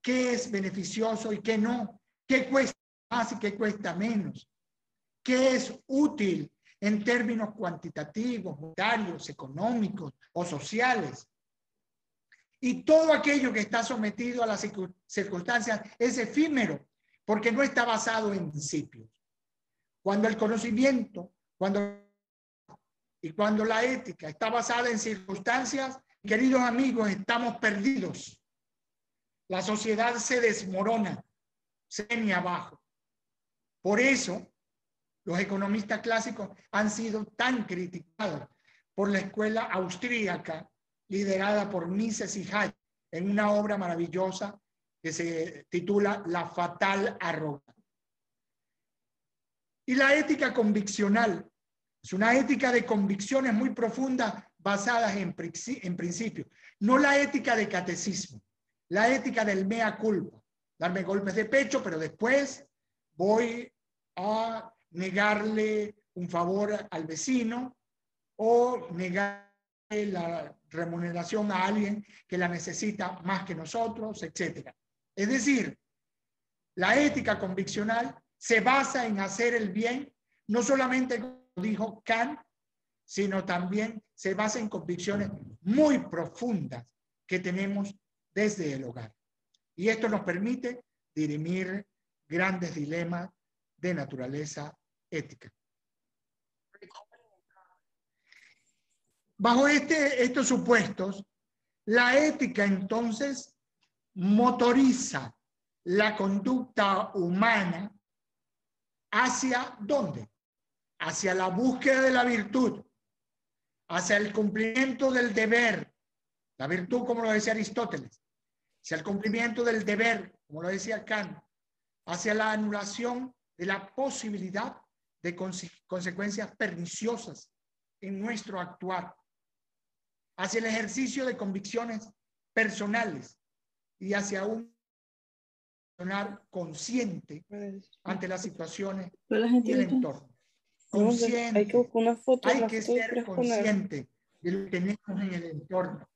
qué es beneficioso y qué no, qué cuesta más y qué cuesta menos, qué es útil en términos cuantitativos, monetarios, económicos o sociales. Y todo aquello que está sometido a las circunstancias es efímero, porque no está basado en principios. Cuando el conocimiento, cuando la ética está basada en circunstancias, queridos amigos, estamos perdidos. La sociedad se desmorona, se viene abajo. Por eso, los economistas clásicos han sido tan criticados por la escuela austríaca liderada por Mises y Hayek en una obra maravillosa que se titula La fatal arrogancia. Y la ética conviccional es una ética de convicciones muy profundas basadas en principios. No la ética de catecismo, la ética del mea culpa. Darme golpes de pecho, pero después voy a negarle un favor al vecino o negarle la remuneración a alguien que la necesita más que nosotros, etc. Es decir, la ética conviccional se basa en hacer el bien, no solamente como dijo Kant, sino también se basa en convicciones muy profundas que tenemos desde el hogar. Y esto nos permite dirimir grandes dilemas de naturaleza ética. Bajo estos supuestos, la ética entonces motoriza la conducta humana ¿hacia dónde? Hacia la búsqueda de la virtud, hacia el cumplimiento del deber, la virtud como lo decía Aristóteles, hacia el cumplimiento del deber, como lo decía Kant, hacia la anulación de la posibilidad de consecuencias perniciosas en nuestro actuar, hacia el ejercicio de convicciones personales y hacia un consciente ante las situaciones y el entorno. Consciente. Hay que buscar una foto. Hay que ser consciente de lo que tenemos en el entorno,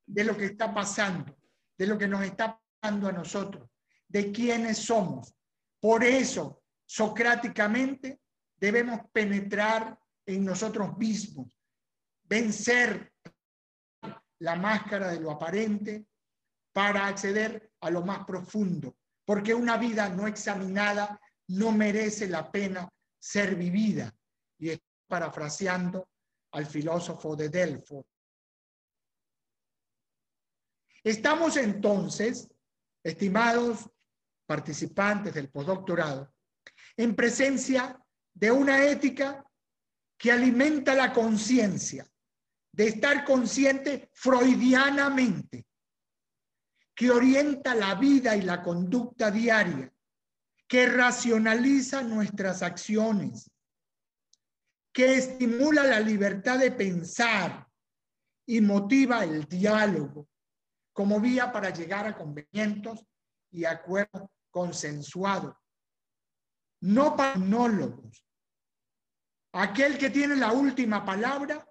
de lo que está pasando, de lo que nos está pasando a nosotros, de quiénes somos. Por eso, socráticamente, debemos penetrar en nosotros mismos, vencer la máscara de lo aparente para acceder a lo más profundo, porque una vida no examinada no merece la pena ser vivida. Y estoy parafraseando al filósofo de Delfos. Estamos entonces, estimados participantes del postdoctorado, en presencia de una ética que alimenta la conciencia, de estar consciente freudianamente, que orienta la vida y la conducta diaria, que racionaliza nuestras acciones, que estimula la libertad de pensar y motiva el diálogo como vía para llegar a conveniencias y acuerdos consensuados, no para monólogos. Aquel que tiene la última palabra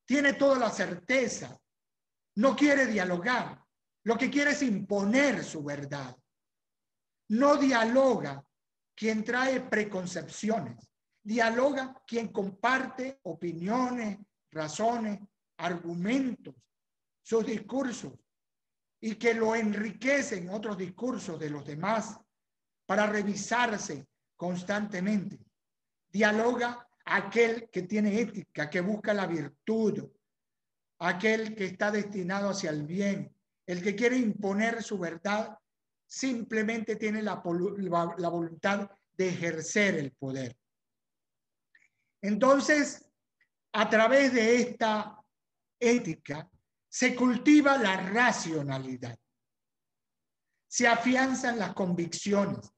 tiene toda la certeza, no quiere dialogar, lo que quiere es imponer su verdad. No dialoga quien trae preconcepciones, dialoga quien comparte opiniones, razones, argumentos, sus discursos, y que lo enriquecen otros discursos de los demás para revisarse constantemente. Dialoga aquel que tiene ética, que busca la virtud, aquel que está destinado hacia el bien, el que quiere imponer su verdad, simplemente tiene la voluntad de ejercer el poder. Entonces, a través de esta ética, se cultiva la racionalidad, se afianzan las convicciones,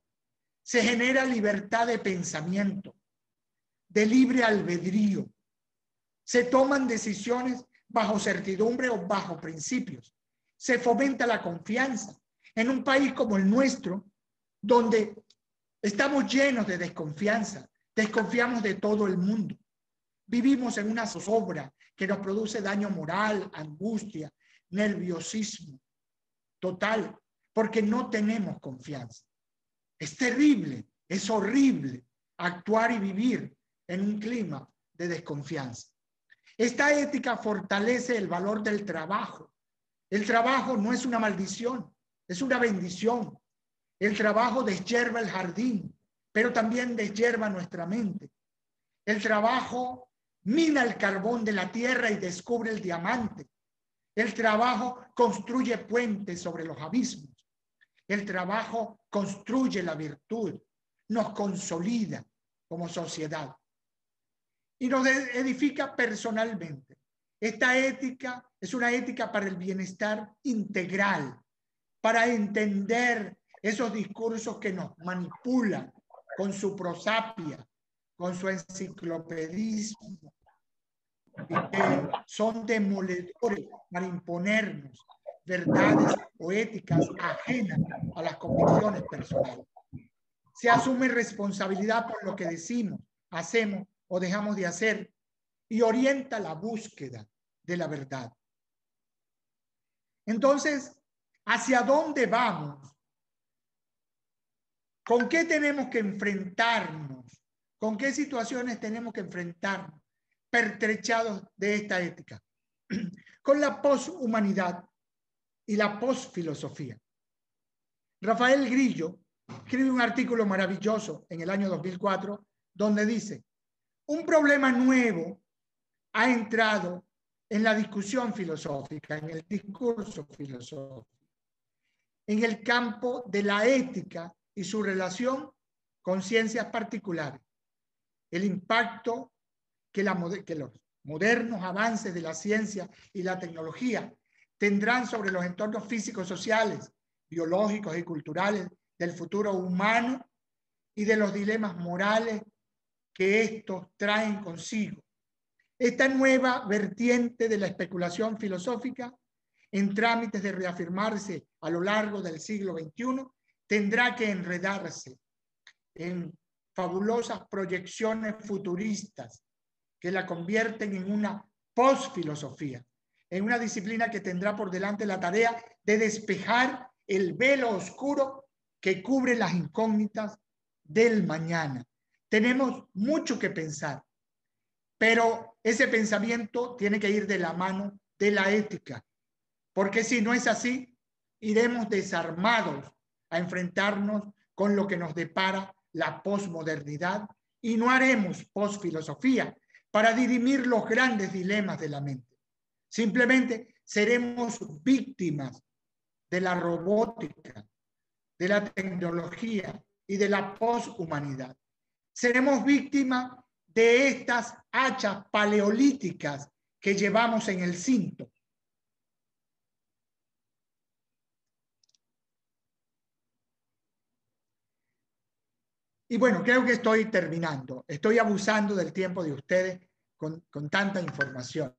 se genera libertad de pensamiento, de libre albedrío, se toman decisiones bajo certidumbre o bajo principios, se fomenta la confianza. En un país como el nuestro, donde estamos llenos de desconfianza, desconfiamos de todo el mundo, vivimos en una zozobra que nos produce daño moral, angustia, nerviosismo total, porque no tenemos confianza. Es terrible, es horrible actuar y vivir en un clima de desconfianza. Esta ética fortalece el valor del trabajo. El trabajo no es una maldición, es una bendición. El trabajo deshierva el jardín, pero también deshierva nuestra mente. El trabajo mina el carbón de la tierra y descubre el diamante. El trabajo construye puentes sobre los abismos. El trabajo construye la virtud, nos consolida como sociedad y nos edifica personalmente. Esta ética es una ética para el bienestar integral, para entender esos discursos que nos manipulan con su prosapia, con su enciclopedismo, y que son demoledores para imponernos verdades o éticas ajenas a las convicciones personales. Se asume responsabilidad por lo que decimos, hacemos o dejamos de hacer y orienta la búsqueda de la verdad. Entonces, ¿hacia dónde vamos? ¿Con qué tenemos que enfrentarnos? ¿Con qué situaciones tenemos que enfrentarnos pertrechados de esta ética? Con la poshumanidad y la posfilosofía. Rafael Grillo escribe un artículo maravilloso en el año 2004 donde dice: un problema nuevo ha entrado en la discusión filosófica, en el discurso filosófico, en el campo de la ética y su relación con ciencias particulares. El impacto que los modernos avances de la ciencia y la tecnología tendrán sobre los entornos físicos, sociales, biológicos y culturales del futuro humano y de los dilemas morales que estos traen consigo. Esta nueva vertiente de la especulación filosófica, en trámites de reafirmarse a lo largo del siglo XXI, tendrá que enredarse en fabulosas proyecciones futuristas que la convierten en una posfilosofía, en una disciplina que tendrá por delante la tarea de despejar el velo oscuro que cubre las incógnitas del mañana. Tenemos mucho que pensar, pero ese pensamiento tiene que ir de la mano de la ética, porque si no es así, iremos desarmados a enfrentarnos con lo que nos depara la posmodernidad y no haremos posfilosofía para dirimir los grandes dilemas de la mente. Simplemente seremos víctimas de la robótica, de la tecnología y de la poshumanidad. Seremos víctimas de estas hachas paleolíticas que llevamos en el cinto. Y bueno, creo que estoy terminando. Estoy abusando del tiempo de ustedes con tanta información.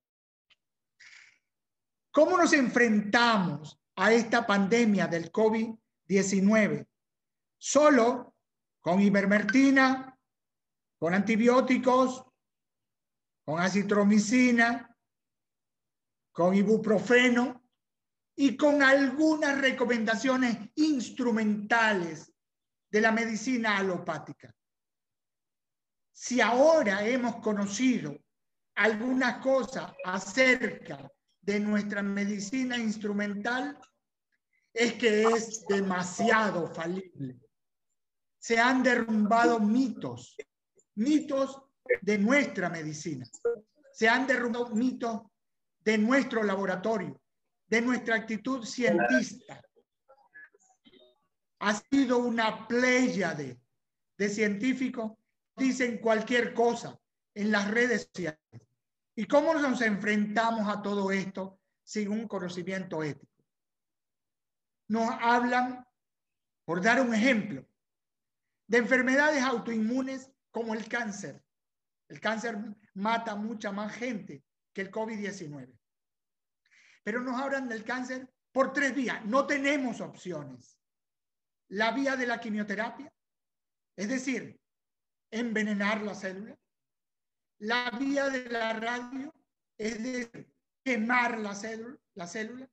¿Cómo nos enfrentamos a esta pandemia del COVID-19? Solo con ivermectina, con antibióticos, con acitromicina, con ibuprofeno y con algunas recomendaciones instrumentales de la medicina alopática. Si ahora hemos conocido algunas cosas acerca de nuestra medicina instrumental, es que es demasiado falible. Se han derrumbado mitos de nuestra medicina. Se han derrumbado mitos de nuestro laboratorio, de nuestra actitud científica. Ha sido una pléyade de científicos que dicen cualquier cosa en las redes sociales. ¿Y cómo nos enfrentamos a todo esto sin un conocimiento ético? Nos hablan, por dar un ejemplo, de enfermedades autoinmunes como el cáncer. El cáncer mata mucha más gente que el COVID-19. Pero nos hablan del cáncer por 3 vías. No tenemos opciones. La vía de la quimioterapia, es decir, envenenar la célula. La vía de la radio, es decir, quemar la célula.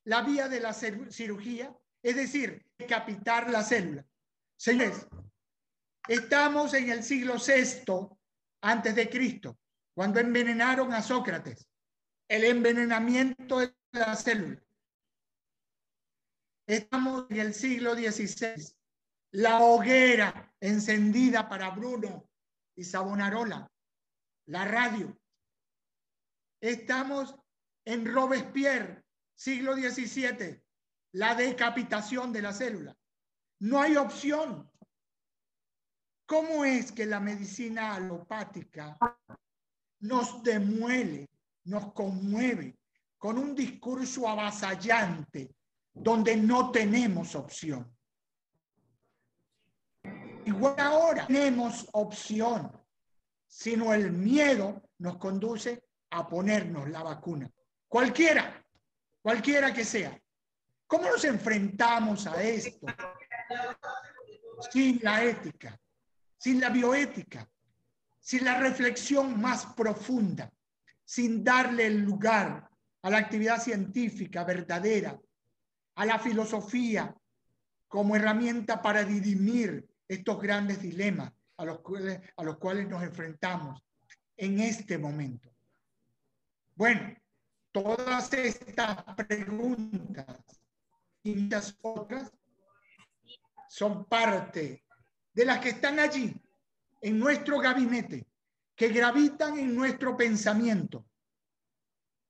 La vía de la cirugía, es decir, decapitar la célula. Señores, estamos en el siglo VI antes de Cristo, cuando envenenaron a Sócrates. El envenenamiento de la célula. Estamos en el siglo XVI. La hoguera encendida para Bruno y Savonarola. La radio. Estamos en Robespierre, siglo XVII. La decapitación de la célula. No hay opción. ¿Cómo es que la medicina alopática nos demuele, nos conmueve con un discurso avasallante donde no tenemos opción? igual ahora tenemos opción, sino el miedo nos conduce a ponernos la vacuna. Cualquiera que sea. ¿Cómo nos enfrentamos a esto? Sin la ética, sin la bioética, sin la reflexión más profunda, sin darle el lugar a la actividad científica verdadera, a la filosofía como herramienta para dirimir estos grandes dilemas a los cuales nos enfrentamos en este momento. Bueno, todas estas preguntas y muchas otras son parte de las que están allí en nuestro gabinete, que gravitan en nuestro pensamiento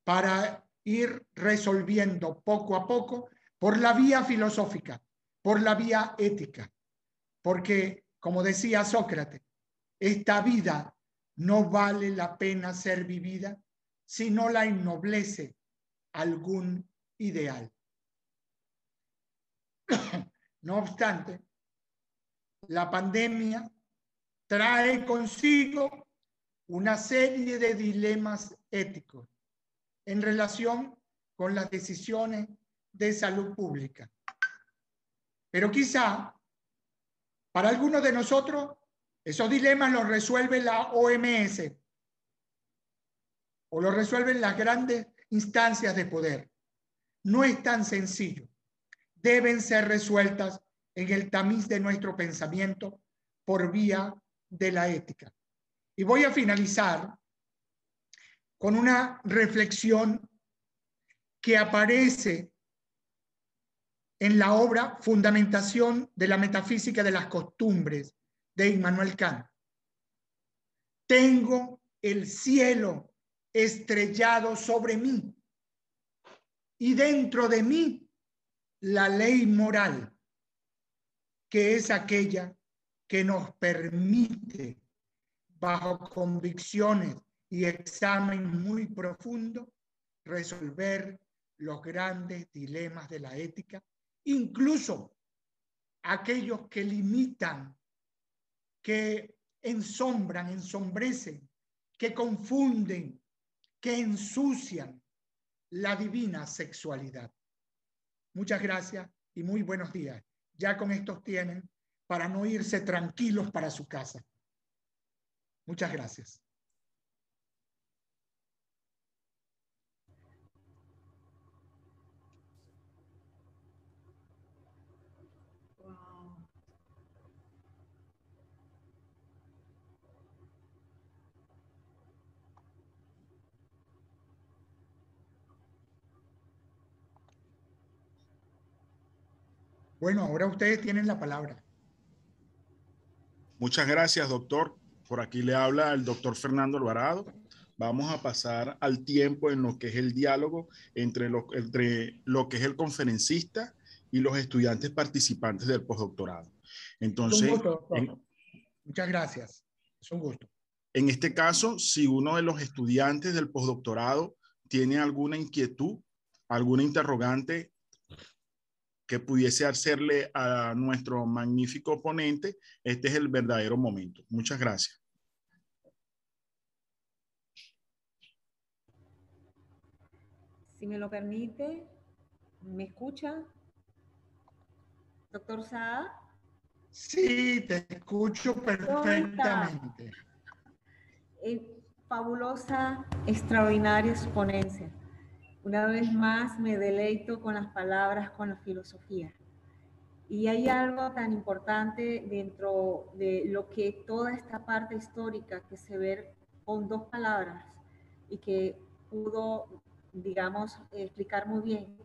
para ir resolviendo poco a poco por la vía filosófica, por la vía ética, porque, como decía Sócrates, esta vida no vale la pena ser vivida si no la ennoblece algún ideal. No obstante, la pandemia trae consigo una serie de dilemas éticos en relación con las decisiones de salud pública. Pero quizá para algunos de nosotros esos dilemas los resuelve la OMS o los resuelven las grandes instancias de poder. No es tan sencillo. Deben ser resueltas en el tamiz de nuestro pensamiento por vía de la ética. Y voy a finalizar con una reflexión que aparece en la obra Fundamentación de la Metafísica de las Costumbres de Immanuel Kant. Tengo el cielo estrellado sobre mí y dentro de mí la ley moral, que es aquella que nos permite, bajo convicciones y examen muy profundo, resolver los grandes dilemas de la ética, incluso aquellos que limitan, que ensombran, ensombrecen, que confunden, que ensucian la divina sexualidad. Muchas gracias y muy buenos días. Ya con estos tienen para no irse tranquilos para su casa. Muchas gracias. Bueno, ahora ustedes tienen la palabra. Muchas gracias, doctor. Por aquí le habla el doctor Fernando Alvarado. Vamos a pasar al tiempo en lo que es el diálogo entre lo que es el conferencista y los estudiantes participantes del postdoctorado. Entonces, un gusto, doctor. Muchas gracias. Es un gusto. En este caso, si uno de los estudiantes del postdoctorado tiene alguna inquietud, alguna interrogante que pudiese hacerle a nuestro magnífico ponente, este es el verdadero momento. Muchas gracias. Si me lo permite, ¿me escucha? Doctor Saad. Sí, te escucho perfectamente. Fabulosa, extraordinaria su ponencia. Una vez más me deleito con las palabras, con la filosofía. Y hay algo tan importante dentro de lo que toda esta parte histórica que se ve con dos palabras y que pudo, digamos, explicar muy bien: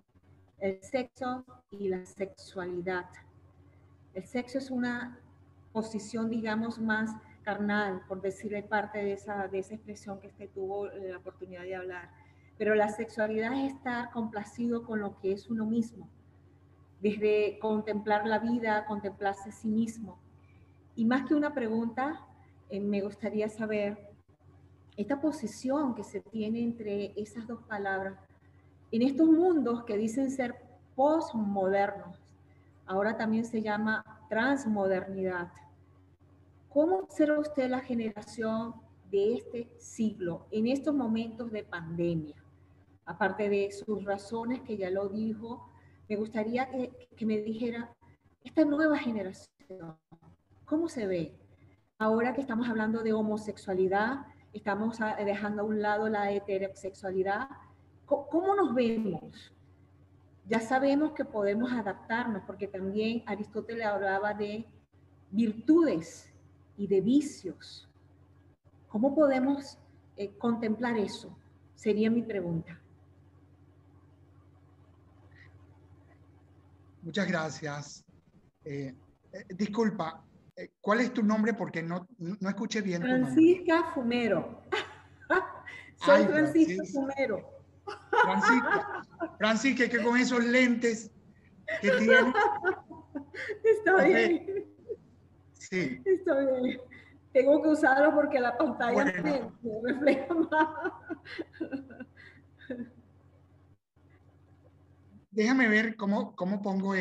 el sexo y la sexualidad. El sexo es una posición, digamos, más carnal, por decirle parte de esa expresión que usted tuvo la oportunidad de hablar. Pero la sexualidad es estar complacido con lo que es uno mismo, desde contemplar la vida, contemplarse a sí mismo. Y más que una pregunta, me gustaría saber esta posición que se tiene entre esas dos palabras en estos mundos que dicen ser postmodernos. Ahora también se llama transmodernidad. ¿cómo observa usted la generación de este siglo en estos momentos de pandemia? Aparte de sus razones, que ya lo dijo, me gustaría que me dijera esta nueva generación, ¿cómo se ve? Ahora que estamos hablando de homosexualidad, estamos dejando a un lado la heterosexualidad, ¿cómo nos vemos? Ya sabemos que podemos adaptarnos, porque también Aristóteles hablaba de virtudes y de vicios. ¿Cómo podemos contemplar eso? Sería mi pregunta. Muchas gracias. Disculpa, ¿cuál es tu nombre? Porque no escuché bien tu nombre. Francisca Fumero. Soy Francisca Fumero. Francisca, que con esos lentes que tienes. Está bien. Sí. Está bien. Tengo que usarlo porque la pantalla Bueno. me refleja más. Déjame ver cómo pongo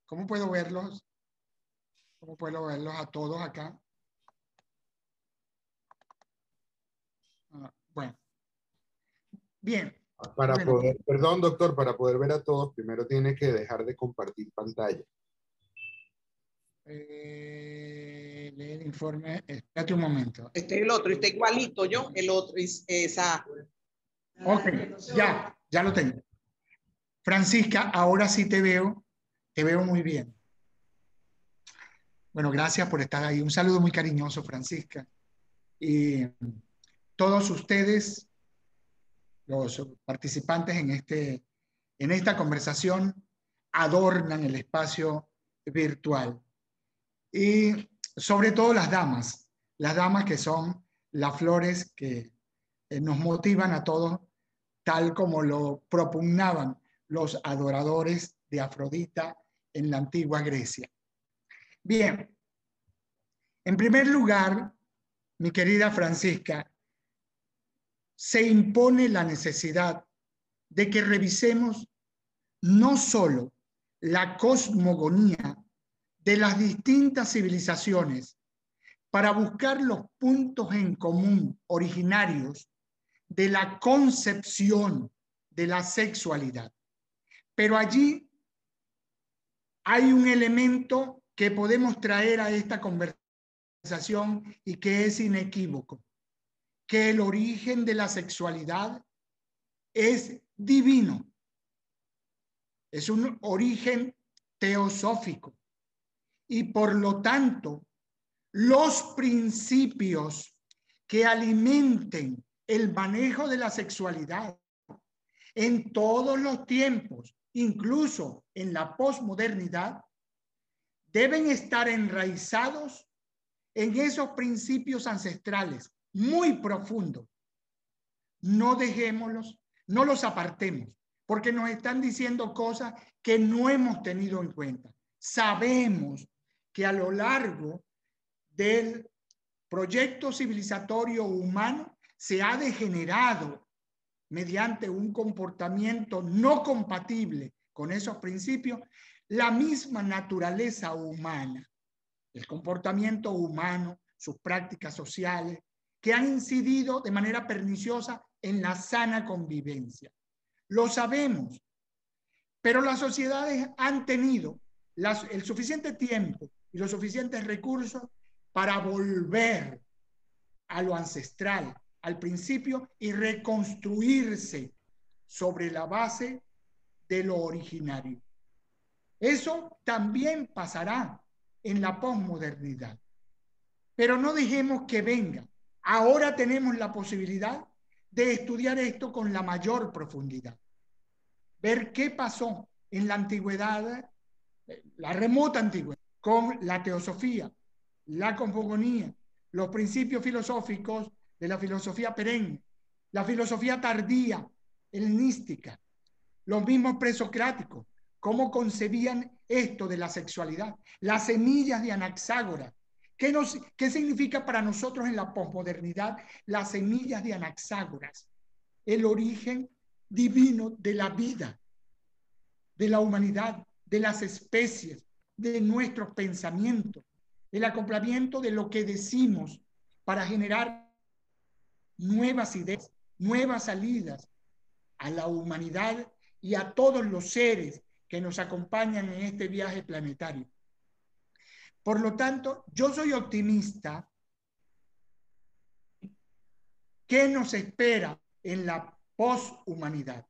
¿cómo puedo verlos? ¿Cómo puedo verlos a todos acá? Bueno. Bien. Perdón, doctor, para poder ver a todos, primero tiene que dejar de compartir pantalla. Leer informe. Espérate un momento. Este es el otro, está igualito yo, el otro es esa. Ok, ya lo tengo. Francisca, ahora sí te veo muy bien. Bueno, gracias por estar ahí. Un saludo muy cariñoso, Francisca. Y todos ustedes, los participantes en esta conversación, adornan el espacio virtual. Y sobre todo las damas que son las flores que nos motivan a todos, tal como lo propugnaban los adoradores de Afrodita en la antigua Grecia. Bien, en primer lugar, mi querida Francisca, se impone la necesidad de que revisemos no solo la cosmogonía de las distintas civilizaciones para buscar los puntos en común originarios de la concepción de la sexualidad, pero allí hay un elemento que podemos traer a esta conversación y que es inequívoco, que el origen de la sexualidad es divino, es un origen teosófico y por lo tanto los principios que alimenten el manejo de la sexualidad en todos los tiempos, incluso en la posmodernidad, deben estar enraizados en esos principios ancestrales muy profundos. No dejémoslos, no los apartemos, porque nos están diciendo cosas que no hemos tenido en cuenta. Sabemos que a lo largo del proyecto civilizatorio humano se ha degenerado mediante un comportamiento no compatible con esos principios, la misma naturaleza humana, el comportamiento humano, sus prácticas sociales, que han incidido de manera perniciosa en la sana convivencia. Lo sabemos, pero las sociedades han tenido el suficiente tiempo y los suficientes recursos para volver a lo ancestral, al principio, y reconstruirse sobre la base de lo originario. Eso también pasará en la posmodernidad. Pero no dejemos que venga. Ahora tenemos la posibilidad de estudiar esto con la mayor profundidad. Ver qué pasó en la antigüedad, la remota antigüedad, con la teosofía, la cosmogonía, los principios filosóficos de la filosofía perenne, la filosofía tardía, helenística, los mismos presocráticos, cómo concebían esto de la sexualidad, las semillas de Anaxágoras. ¿Qué significa para nosotros en la posmodernidad las semillas de Anaxágoras? El origen divino de la vida, de la humanidad, de las especies, de nuestros pensamientos, el acoplamiento de lo que decimos para generar nuevas ideas, nuevas salidas a la humanidad y a todos los seres que nos acompañan en este viaje planetario. Por lo tanto, yo soy optimista. ¿Qué nos espera en la poshumanidad?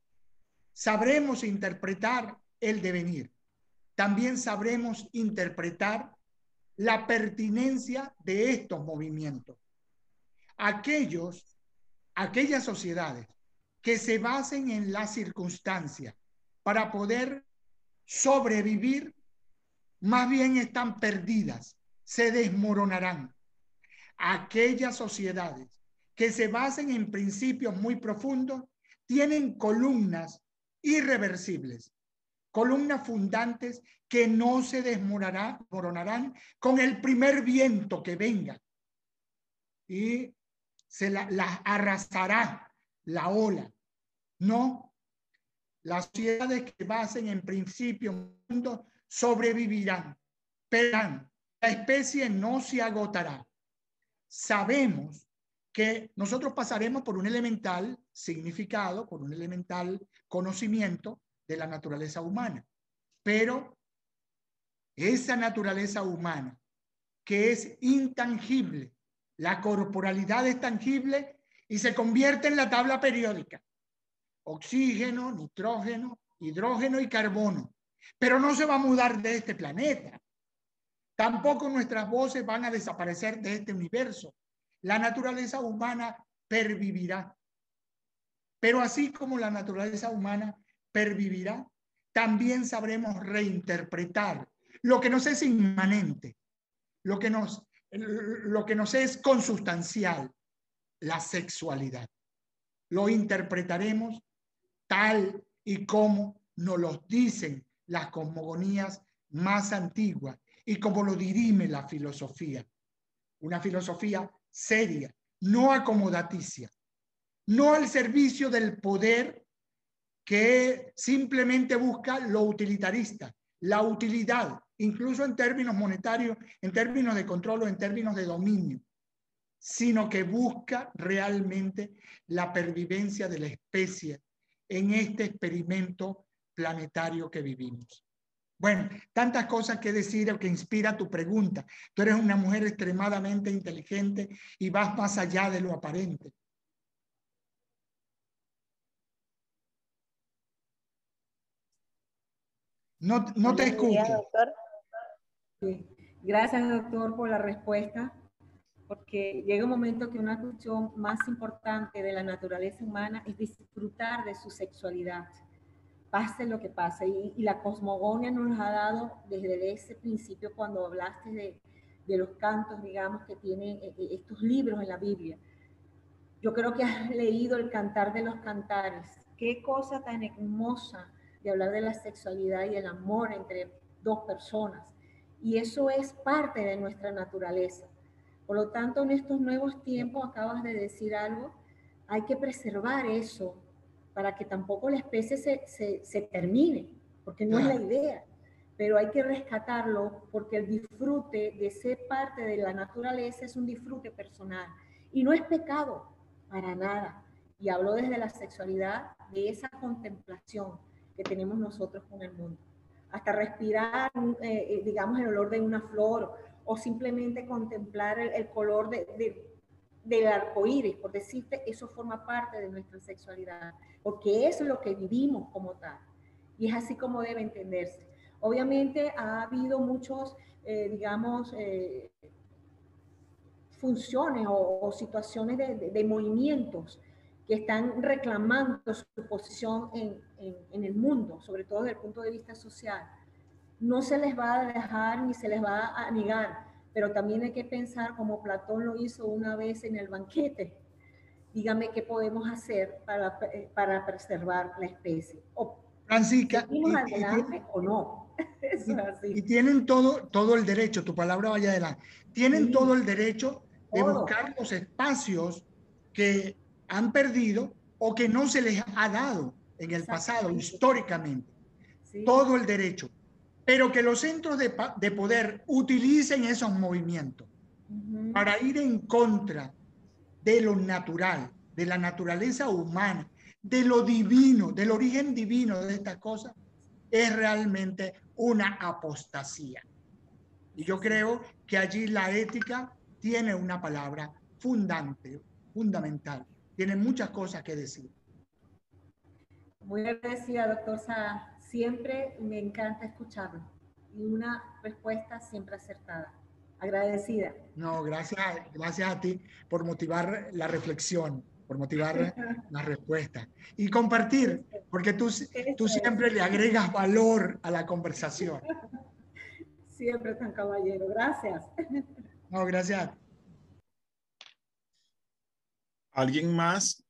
Sabremos interpretar el devenir. También sabremos interpretar la pertinencia de estos movimientos. Aquellas sociedades que se basen en la circunstancia para poder sobrevivir, más bien están perdidas, se desmoronarán. Aquellas sociedades que se basen en principios muy profundos tienen columnas irreversibles, columnas fundantes que no se desmoronarán con el primer viento que venga y las arrasará la ola. No, las sociedades que basen en principios profundos sobrevivirán, pero la especie no se agotará. Sabemos que nosotros pasaremos por un elemental significado, por un elemental conocimiento de la naturaleza humana, pero esa naturaleza humana que es intangible, la corporalidad es tangible y se convierte en la tabla periódica: oxígeno, nitrógeno, hidrógeno y carbono, pero no se va a mudar de este planeta. Tampoco nuestras voces van a desaparecer de este universo. La naturaleza humana pervivirá. Pero así como la naturaleza humana pervivirá, también sabremos reinterpretar lo que nos es inmanente, lo que nos es consustancial, la sexualidad. Lo interpretaremos tal y como nos lo dicen las cosmogonías más antiguas y como lo dirime la filosofía. Una filosofía seria, no acomodaticia, no al servicio del poder que simplemente busca lo utilitarista, la utilidad, incluso en términos monetarios, en términos de control o en términos de dominio, sino que busca realmente la pervivencia de la especie en este experimento planetario que vivimos. Bueno, tantas cosas que decir o que inspira tu pregunta. Tú eres una mujer extremadamente inteligente y vas más allá de lo aparente. No te escucho. Doctor. Sí. Gracias, doctor, por la respuesta, porque llega un momento que una cuestión más importante de la naturaleza humana es disfrutar de su sexualidad, pase lo que pase. Y la cosmogonía nos ha dado desde ese principio, cuando hablaste de los cantos, digamos, que tienen estos libros en la Biblia. Yo creo que has leído el Cantar de los Cantares. Qué cosa tan hermosa de hablar de la sexualidad y el amor entre dos personas. Y eso es parte de nuestra naturaleza. Por lo tanto, en estos nuevos tiempos, acabas de decir algo, hay que preservar eso para que tampoco la especie se termine, porque no es la idea. Pero hay que rescatarlo porque el disfrute de ser parte de la naturaleza es un disfrute personal. Y no es pecado, para nada. Y hablo desde la sexualidad, de esa contemplación que tenemos nosotros con el mundo. Hasta respirar, digamos, el olor de una flor o simplemente contemplar el color del arco iris, por decirte, eso forma parte de nuestra sexualidad, porque eso es lo que vivimos como tal. Y es así como debe entenderse. Obviamente ha habido muchos, digamos, funciones o situaciones de movimientos que están reclamando su posición en el mundo, sobre todo desde el punto de vista social. No se les va a dejar ni se les va a negar, pero también hay que pensar como Platón lo hizo una vez en el banquete. Dígame qué podemos hacer para preservar la especie. O Francisca, seguimos adelante o no. Eso es así. Y tienen todo el derecho, tu palabra vaya adelante, tienen todo el derecho de buscar los espacios que han perdido o que no se les ha dado en el pasado, históricamente. Sí. Todo el derecho. pero que los centros de poder utilicen esos movimientos para ir en contra de lo natural, de la naturaleza humana, de lo divino, del origen divino de estas cosas, es realmente una apostasía. Y yo creo que allí la ética tiene una palabra fundamental. Tiene muchas cosas que decir. Muy agradecida, doctor Saa. Siempre me encanta escucharlo. Y una respuesta siempre acertada. Agradecida. No, gracias a ti por motivar la reflexión, por motivar la respuesta. Y compartir, porque tú siempre le agregas valor a la conversación. Siempre tan caballero. Gracias. No, gracias. ¿Alguien más?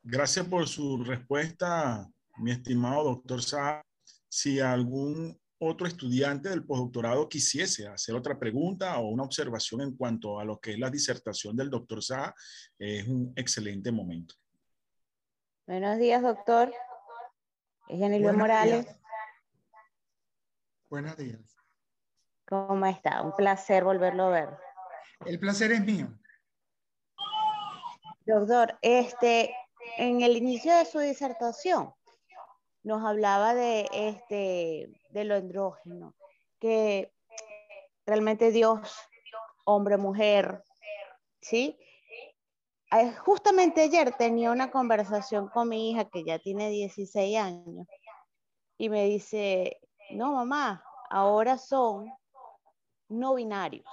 Gracias por su respuesta, mi estimado doctor Saa. Si algún otro estudiante del postdoctorado quisiese hacer otra pregunta o una observación en cuanto a lo que es la disertación del doctor Saa, es un excelente momento. Buenos días, doctor. Es Yanilio Buenos Morales. días. Buenos días. ¿Cómo está? Un placer volverlo a ver. El placer es mío. Doctor, en el inicio de su disertación nos hablaba de lo andrógeno, que realmente Dios, hombre, mujer, ¿sí? Justamente ayer tenía una conversación con mi hija que ya tiene 16 años y me dice, no mamá, ahora son no binarios.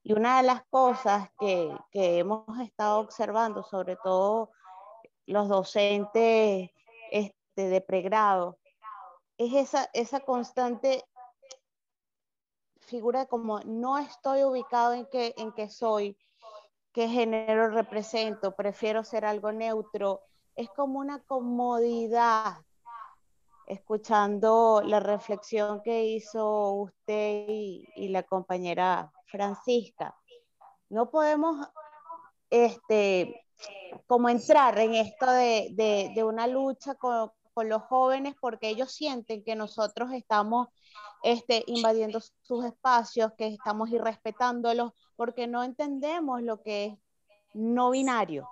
Y una de las cosas que hemos estado observando, sobre todo los docentes de pregrado, es esa constante figura como no estoy ubicado en qué soy, qué género represento, prefiero ser algo neutro. Es como una comodidad, escuchando la reflexión que hizo usted y la compañera Francisca. No podemos como entrar en esto de una lucha con los jóvenes porque ellos sienten que nosotros estamos invadiendo sus espacios, que estamos irrespetándolos, porque no entendemos lo que es no binario,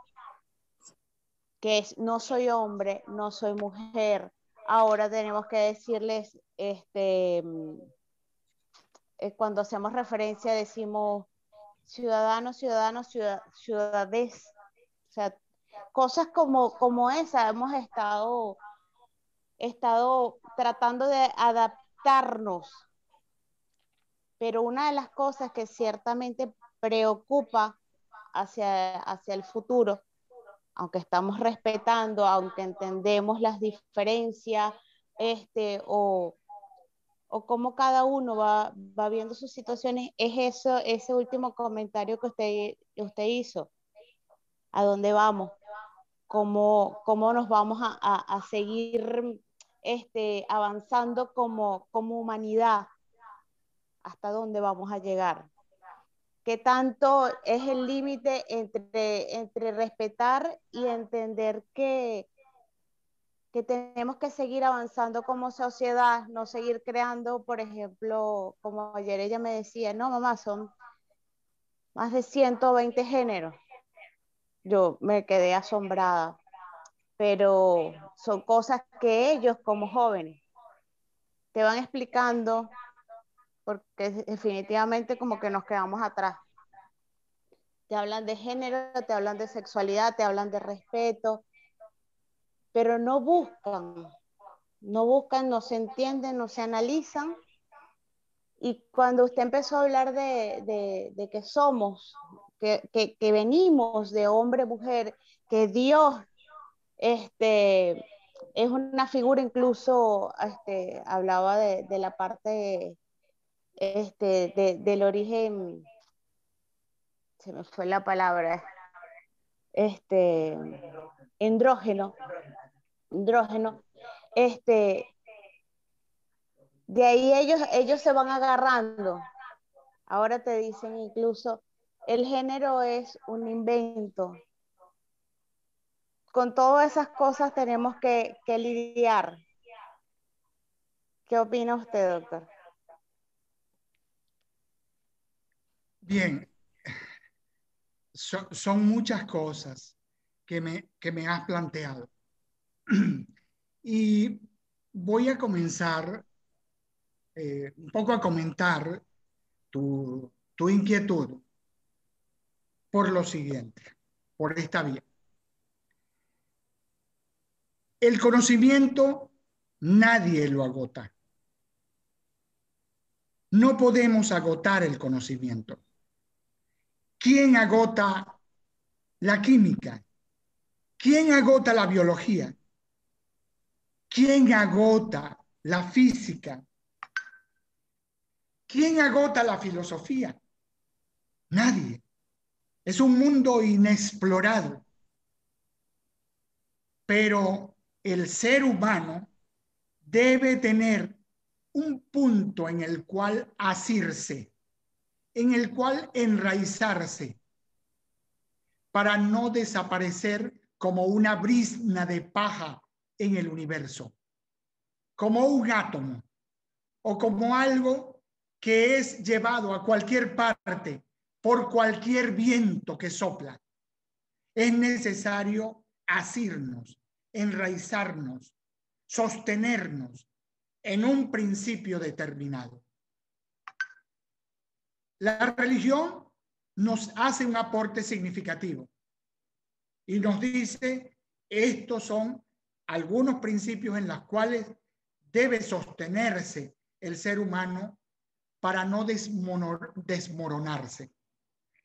que es no soy hombre, no soy mujer. Ahora tenemos que decirles, cuando hacemos referencia decimos ciudadanos, ciudadades, o sea, cosas como esa hemos estado tratando de adaptarnos, pero una de las cosas que ciertamente preocupa hacia el futuro, aunque estamos respetando, aunque entendemos las diferencias, o cómo cada uno va viendo sus situaciones, es ese último comentario que usted hizo. ¿A dónde vamos? ¿Cómo nos vamos a seguir avanzando como humanidad? ¿Hasta dónde vamos a llegar? ¿Qué tanto es el límite entre respetar y entender que tenemos que seguir avanzando como sociedad, no seguir creando, por ejemplo, como ayer ella me decía, no mamá, son más de 120 géneros? Yo me quedé asombrada, pero son cosas que ellos como jóvenes te van explicando, porque definitivamente como que nos quedamos atrás. Te hablan de género, te hablan de sexualidad, te hablan de respeto, pero no buscan, no se entienden, no se analizan. Y cuando usted empezó a hablar de que somos, que venimos de hombre, mujer, que Dios es una figura, incluso hablaba de la parte del origen, se me fue la palabra, andrógeno, de ahí ellos se van agarrando. Ahora te dicen incluso, el género es un invento. Con todas esas cosas tenemos que lidiar. ¿Qué opina usted, doctor? Bien, son muchas cosas que me has planteado. Y voy a comenzar un poco a comentar tu inquietud por lo siguiente, por esta vía. El conocimiento nadie lo agota. No podemos agotar el conocimiento. ¿Quién agota la química? ¿Quién agota la biología? ¿Quién agota la física? ¿Quién agota la filosofía? Nadie. Es un mundo inexplorado. Pero el ser humano debe tener un punto en el cual asirse, en el cual enraizarse, para no desaparecer como una brizna de paja en el universo, como un átomo o como algo que es llevado a cualquier parte por cualquier viento que sopla. Es necesario asirnos, enraizarnos, sostenernos en un principio determinado. La religión nos hace un aporte significativo y nos dice, estos son algunos principios en los cuales debe sostenerse el ser humano para no desmoronarse.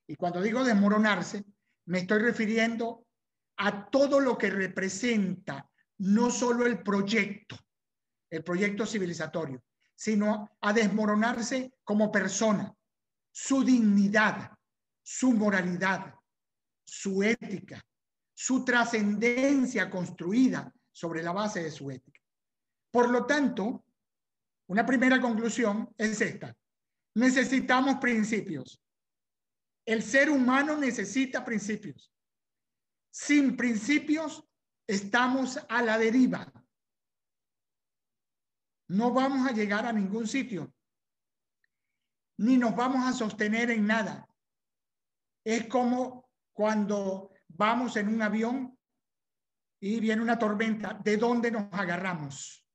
Y cuando digo desmoronarse, me estoy refiriendo a todo lo que representa no solo el proyecto civilizatorio, sino a desmoronarse como persona, su dignidad, su moralidad, su ética, su trascendencia construida sobre la base de su ética. Por lo tanto, una primera conclusión es esta: necesitamos principios. El ser humano necesita principios. Sin principios estamos a la deriva. No vamos a llegar a ningún sitio, ni nos vamos a sostener en nada. Es como cuando vamos en un avión y viene una tormenta. ¿De dónde nos agarramos?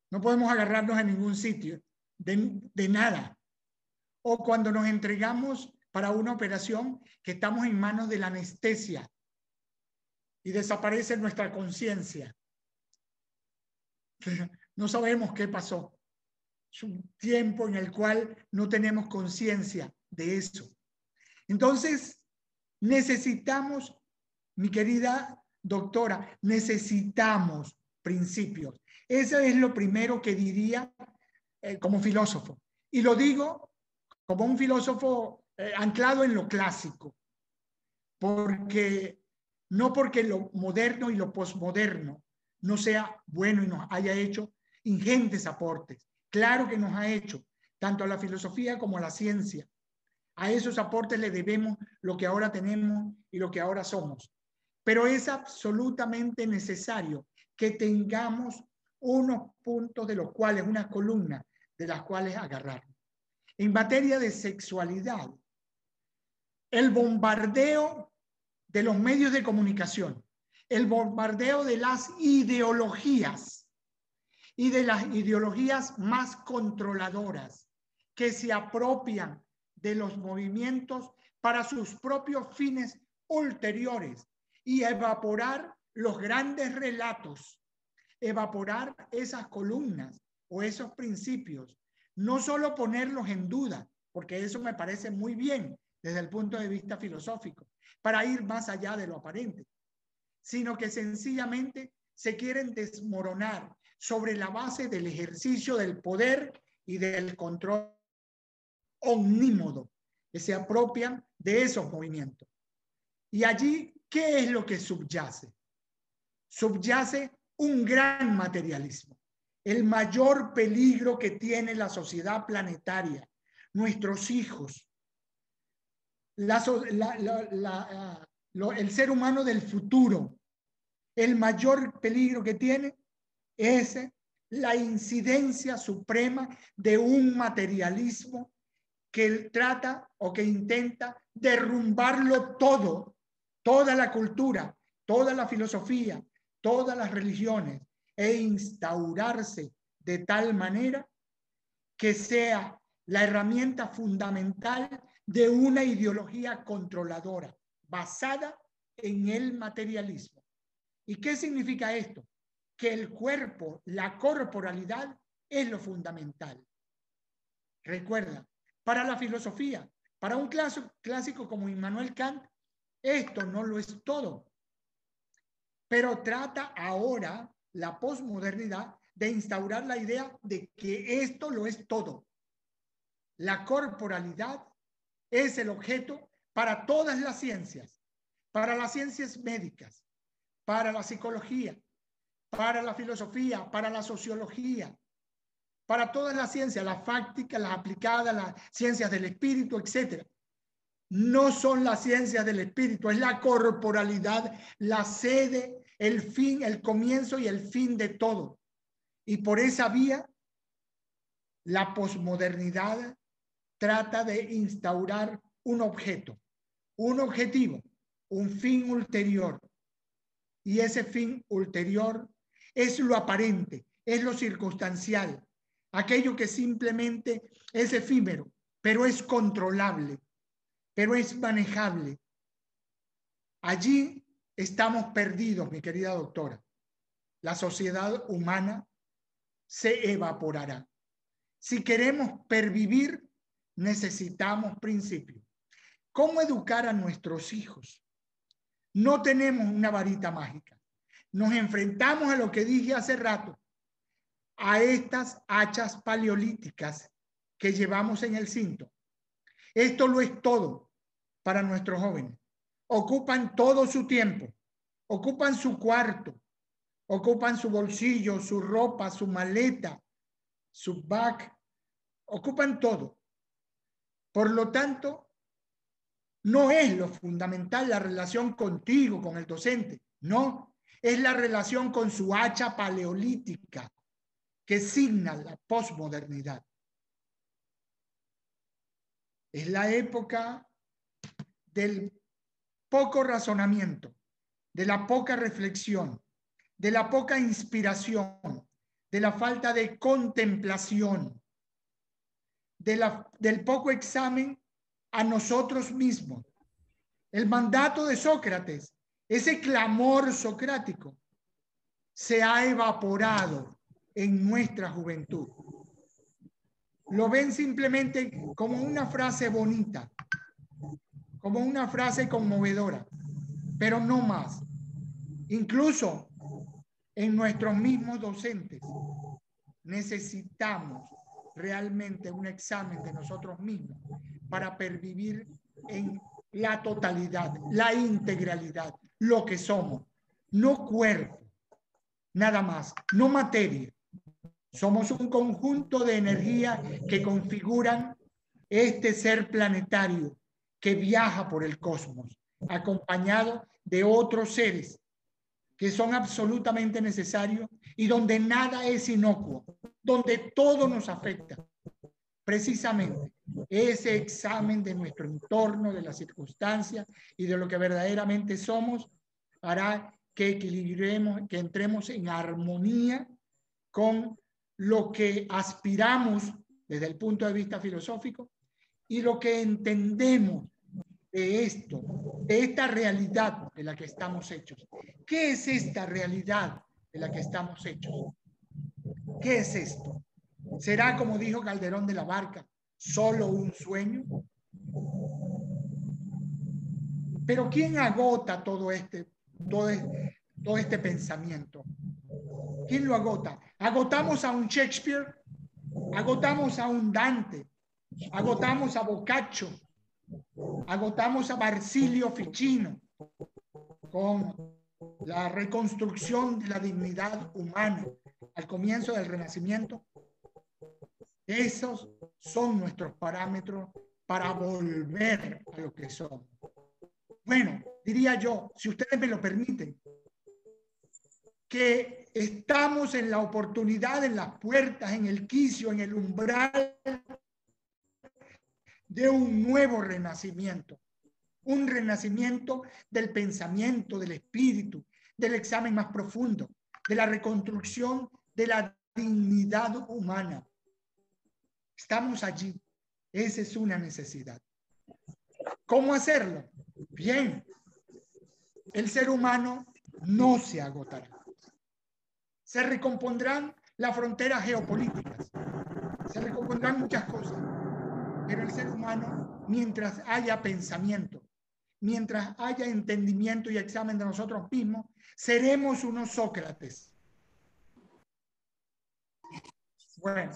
No podemos agarrarnos en ningún sitio, de nada. O cuando nos entregamos para una operación, que estamos en manos de la anestesia y desaparece nuestra conciencia. No sabemos qué pasó. Es un tiempo en el cual no tenemos conciencia de eso. Entonces, necesitamos, mi querida doctora, necesitamos principios. Eso es lo primero que diría como filósofo. Y lo digo como un filósofo anclado en lo clásico. No porque lo moderno y lo posmoderno no sea bueno y nos haya hecho ingentes aportes. Claro que nos ha hecho, tanto a la filosofía como a la ciencia. A esos aportes le debemos lo que ahora tenemos y lo que ahora somos. Pero es absolutamente necesario que tengamos unos puntos de los cuales, unas columnas de las cuales agarrarnos. En materia de sexualidad, el bombardeo de los medios de comunicación, el bombardeo de las ideologías y de las ideologías más controladoras que se apropian de los movimientos para sus propios fines ulteriores y evaporar los grandes relatos, evaporar esas columnas o esos principios, no solo ponerlos en duda, porque eso me parece muy bien desde el punto de vista filosófico, para ir más allá de lo aparente, sino que sencillamente se quieren desmoronar sobre la base del ejercicio del poder y del control omnímodo que se apropian de esos movimientos. Y allí, ¿qué es lo que subyace? Subyace un gran materialismo, el mayor peligro que tiene la sociedad planetaria, nuestros hijos, el ser humano del futuro. El mayor peligro que tiene es la incidencia suprema de un materialismo que trata o que intenta derrumbarlo todo, toda la cultura, toda la filosofía, todas las religiones, e instaurarse de tal manera que sea la herramienta fundamental de una ideología controladora basada en el materialismo. ¿Y qué significa esto? Que el cuerpo, la corporalidad, es lo fundamental. Recuerda, para la filosofía, para un clásico como Immanuel Kant, esto no lo es todo. Pero trata ahora la posmodernidad de instaurar la idea de que esto lo es todo. La corporalidad es el objeto para todas las ciencias, para las ciencias médicas, para la psicología, para la filosofía, para la sociología, para todas las ciencias, las fácticas, las aplicadas, las ciencias del espíritu, etc. No son las ciencias del espíritu, es la corporalidad, la sede, el fin, el comienzo y el fin de todo. Y por esa vía, la posmodernidad trata de instaurar un objeto, un objetivo, un fin ulterior. Y ese fin ulterior es lo aparente, es lo circunstancial, aquello que simplemente es efímero, pero es controlable, pero es manejable. Allí estamos perdidos, mi querida doctora. La sociedad humana se evaporará. Si queremos pervivir, necesitamos principios. ¿Cómo educar a nuestros hijos? No tenemos una varita mágica. Nos enfrentamos a lo que dije hace rato, a estas hachas paleolíticas que llevamos en el cinto. Esto lo es todo para nuestros jóvenes. Ocupan todo su tiempo, ocupan su cuarto, ocupan su bolsillo, su ropa, su maleta, su bag, ocupan todo. Por lo tanto, no es lo fundamental la relación contigo, con el docente, no, es la relación con su hacha paleolítica que signa la posmodernidad. Es la época del poco razonamiento, de la poca reflexión, de la poca inspiración, de la falta de contemplación, del poco examen a nosotros mismos. El mandato de Sócrates, ese clamor socrático, se ha evaporado en nuestra juventud. Lo ven simplemente como una frase bonita, como una frase conmovedora, pero no más. Incluso en nuestros mismos docentes necesitamos realmente un examen de nosotros mismos para pervivir en la totalidad, la integralidad, lo que somos, no cuerpo, nada más, no materia. Somos un conjunto de energía que configuran este ser planetario que viaja por el cosmos, acompañado de otros seres que son absolutamente necesarios y donde nada es inocuo, donde todo nos afecta. Precisamente ese examen de nuestro entorno, de las circunstancias y de lo que verdaderamente somos hará que equilibremos, que entremos en armonía con lo que aspiramos desde el punto de vista filosófico y lo que entendemos de esto, de esta realidad de la que estamos hechos. ¿Qué es esta realidad de la que estamos hechos? ¿Qué es esto? ¿Será, como dijo Calderón de la Barca, solo un sueño? Pero ¿quién agota todo este pensamiento? ¿Quién lo agota? Agotamos a un Shakespeare, agotamos a un Dante, agotamos a Boccaccio, agotamos a Basilio Ficino con la reconstrucción de la dignidad humana al comienzo del Renacimiento. Esos son nuestros parámetros para volver a lo que somos. Bueno, diría yo, si ustedes me lo permiten, que estamos en la oportunidad, en las puertas, en el quicio, en el umbral de un nuevo renacimiento. Un renacimiento del pensamiento, del espíritu, del examen más profundo, de la reconstrucción de la dignidad humana. Estamos allí. Esa es una necesidad. ¿Cómo hacerlo? Bien. El ser humano no se agotará. Se recompondrán las fronteras geopolíticas. Se recompondrán muchas cosas. Pero el ser humano, mientras haya pensamiento, mientras haya entendimiento y examen de nosotros mismos, seremos unos Sócrates. Bueno.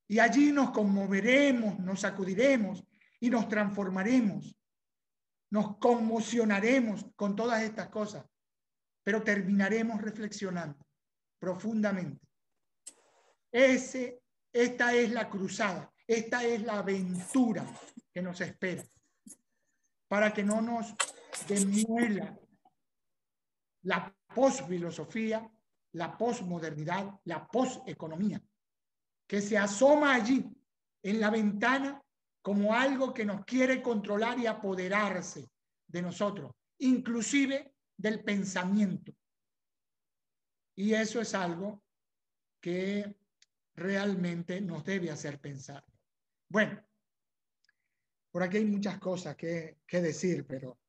Y allí nos conmoveremos, nos sacudiremos y nos transformaremos. Nos conmocionaremos con todas estas cosas, pero terminaremos reflexionando profundamente. Esta es la cruzada, esta es la aventura que nos espera, para que no nos demuela la posfilosofía, la posmodernidad, la poseconomía, que se asoma allí en la ventana como algo que nos quiere controlar y apoderarse de nosotros, inclusive del pensamiento. Y eso es algo que realmente nos debe hacer pensar. Bueno, por aquí hay muchas cosas que decir, pero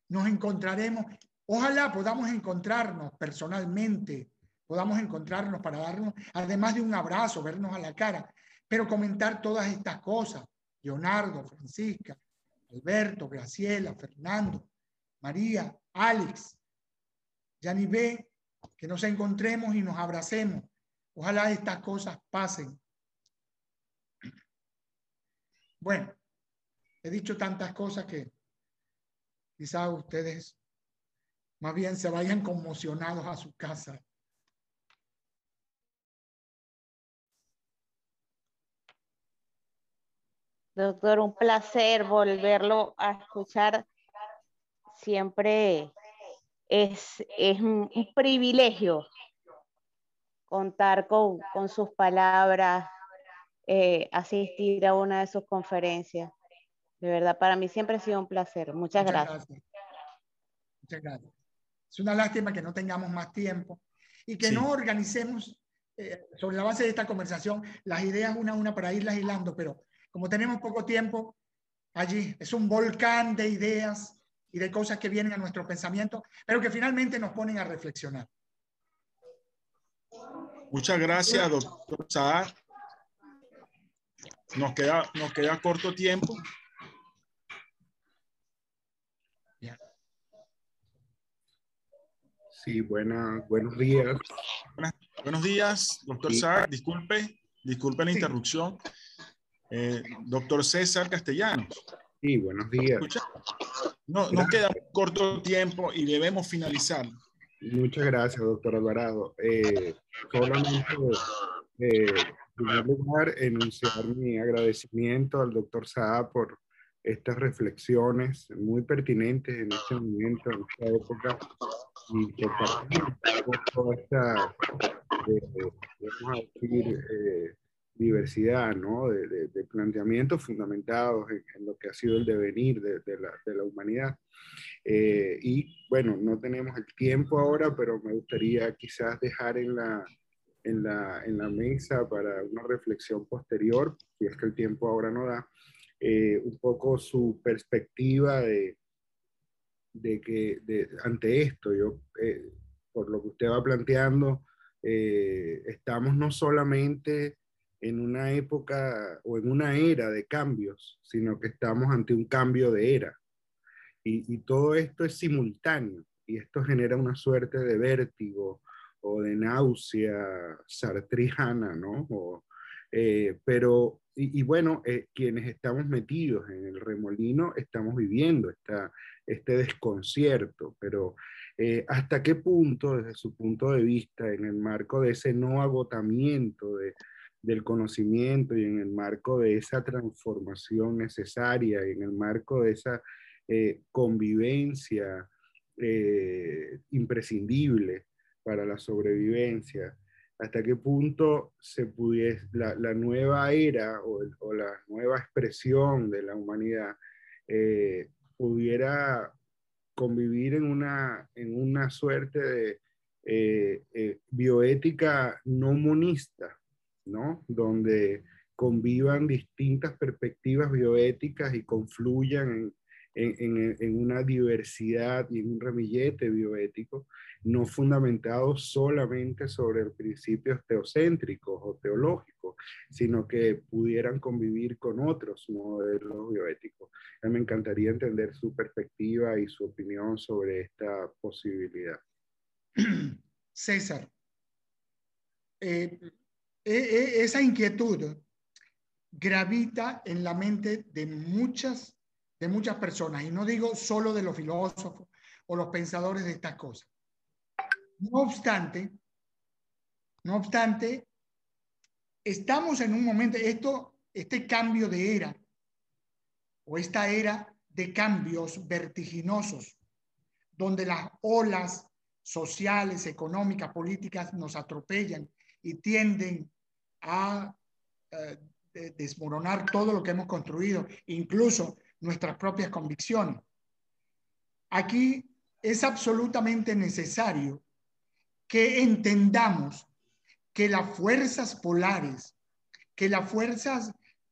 nos encontraremos. Ojalá podamos encontrarnos personalmente, podamos encontrarnos para darnos, además de un abrazo, vernos a la cara, pero comentar todas estas cosas. Leonardo, Francisca, Alberto, Graciela, Fernando, María, Alex, Yanibé, que nos encontremos y nos abracemos. Ojalá estas cosas pasen. Bueno, he dicho tantas cosas que quizás ustedes más bien se vayan conmocionados a su casa. Doctor, un placer volverlo a escuchar. Siempre es un privilegio contar con sus palabras, asistir a una de sus conferencias. De verdad, para mí siempre ha sido un placer. Muchas gracias. Muchas gracias. Es una lástima que no tengamos más tiempo y que no organicemos sobre la base de esta conversación las ideas una a una para irlas hilando, pero como tenemos poco tiempo, allí es un volcán de ideas y de cosas que vienen a nuestro pensamiento, pero que finalmente nos ponen a reflexionar. Muchas gracias, doctor Saad. Nos queda corto tiempo. Sí, buenos días. Buenos días, doctor Saad. Disculpe la interrupción. Doctor César Castellanos. Sí, buenos días. Nos queda un corto tiempo y debemos finalizar. Muchas gracias, doctor Alvarado. Solamente, en primer lugar, enunciar mi agradecimiento al doctor Saad por estas reflexiones muy pertinentes en este momento, en esta época, y compartir toda esta, vamos a decir, diversidad, ¿no? de planteamientos fundamentados en lo que ha sido el devenir de la humanidad. Y bueno, no tenemos el tiempo ahora, pero me gustaría quizás dejar en la mesa para una reflexión posterior, si es que el tiempo ahora no da, un poco su perspectiva ante esto. Por lo que usted va planteando, estamos no solamente en una época o en una era de cambios, sino que estamos ante un cambio de era. Y todo esto es simultáneo, y esto genera una suerte de vértigo o de náusea sartriana, ¿no? Pero bueno, quienes estamos metidos en el remolino estamos viviendo este desconcierto, pero ¿hasta qué punto, desde su punto de vista, en el marco de ese no agotamiento del conocimiento y en el marco de esa transformación necesaria y en el marco de esa convivencia imprescindible para la sobrevivencia. Hasta qué punto se pudiese, la nueva era o la nueva expresión de la humanidad pudiera convivir en una suerte de bioética no monista, ¿no? Donde convivan distintas perspectivas bioéticas y confluyan en una diversidad y en un ramillete bioético, no fundamentado solamente sobre principios teocéntricos o teológicos, sino que pudieran convivir con otros modelos bioéticos. A mí me encantaría entender su perspectiva y su opinión sobre esta posibilidad. César, esa inquietud gravita en la mente de muchas personas, y no digo solo de los filósofos o los pensadores de estas cosas. No obstante, estamos en un momento, este cambio de era, o esta era de cambios vertiginosos, donde las olas sociales, económicas, políticas nos atropellan y tienden a desmoronar todo lo que hemos construido, incluso nuestras propias convicciones. Aquí es absolutamente necesario que entendamos que las fuerzas polares, que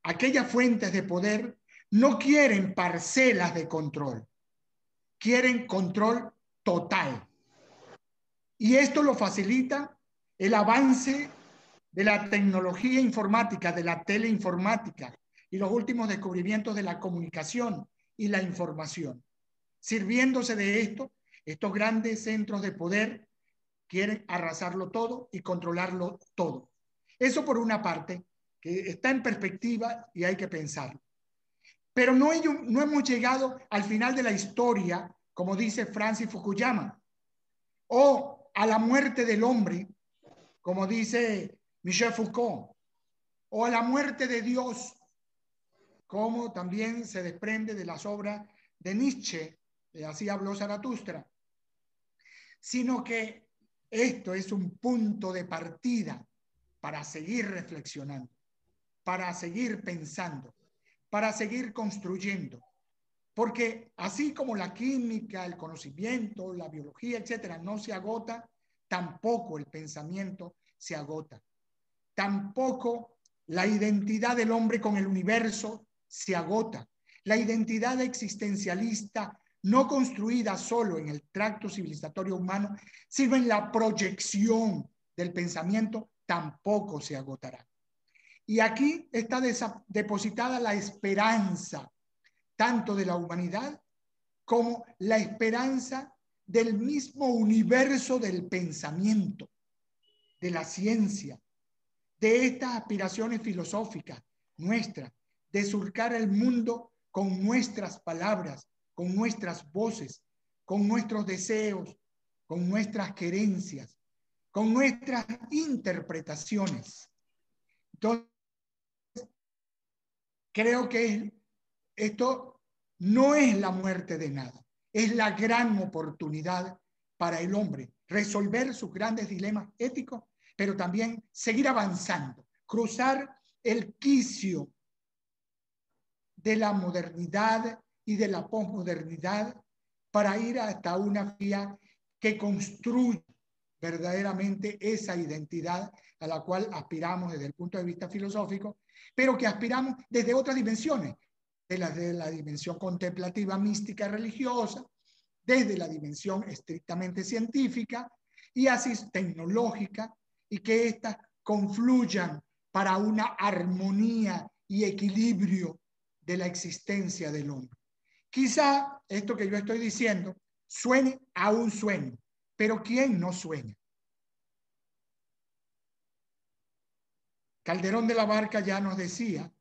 aquellas fuentes de poder no quieren parcelas de control, quieren control total. Y esto lo facilita el avance de la tecnología informática, de la teleinformática y los últimos descubrimientos de la comunicación y la información. Sirviéndose de esto, estos grandes centros de poder quieren arrasarlo todo y controlarlo todo. Eso por una parte, que está en perspectiva y hay que pensarlo. Pero no hemos llegado al final de la historia, como dice Francis Fukuyama, o a la muerte del hombre, como dice Michel Foucault, o a la muerte de Dios, como también se desprende de las obras de Nietzsche, así habló Zaratustra, sino que esto es un punto de partida para seguir reflexionando, para seguir pensando, para seguir construyendo. Porque así como la química, el conocimiento, la biología, etcétera, no se agota, tampoco el pensamiento se agota. Tampoco la identidad del hombre con el universo se agota. La identidad existencialista no construida solo en el tracto civilizatorio humano, sino en la proyección del pensamiento, tampoco se agotará. Y aquí está depositada la esperanza, tanto de la humanidad como la esperanza del mismo universo del pensamiento, de la ciencia, de estas aspiraciones filosóficas nuestras, de surcar el mundo con nuestras palabras, con nuestras voces, con nuestros deseos, con nuestras querencias, con nuestras interpretaciones. Entonces, creo que esto no es la muerte de nada, es la gran oportunidad para el hombre resolver sus grandes dilemas éticos, pero también seguir avanzando, cruzar el quicio de la modernidad y de la posmodernidad para ir hasta una vía que construya verdaderamente esa identidad a la cual aspiramos desde el punto de vista filosófico, pero que aspiramos desde otras dimensiones, de la dimensión contemplativa, mística, religiosa, desde la dimensión estrictamente científica y así tecnológica, y que éstas confluyan para una armonía y equilibrio de la existencia del hombre. Quizá esto que yo estoy diciendo suene a un sueño, pero ¿quién no sueña? Calderón de la Barca ya nos decía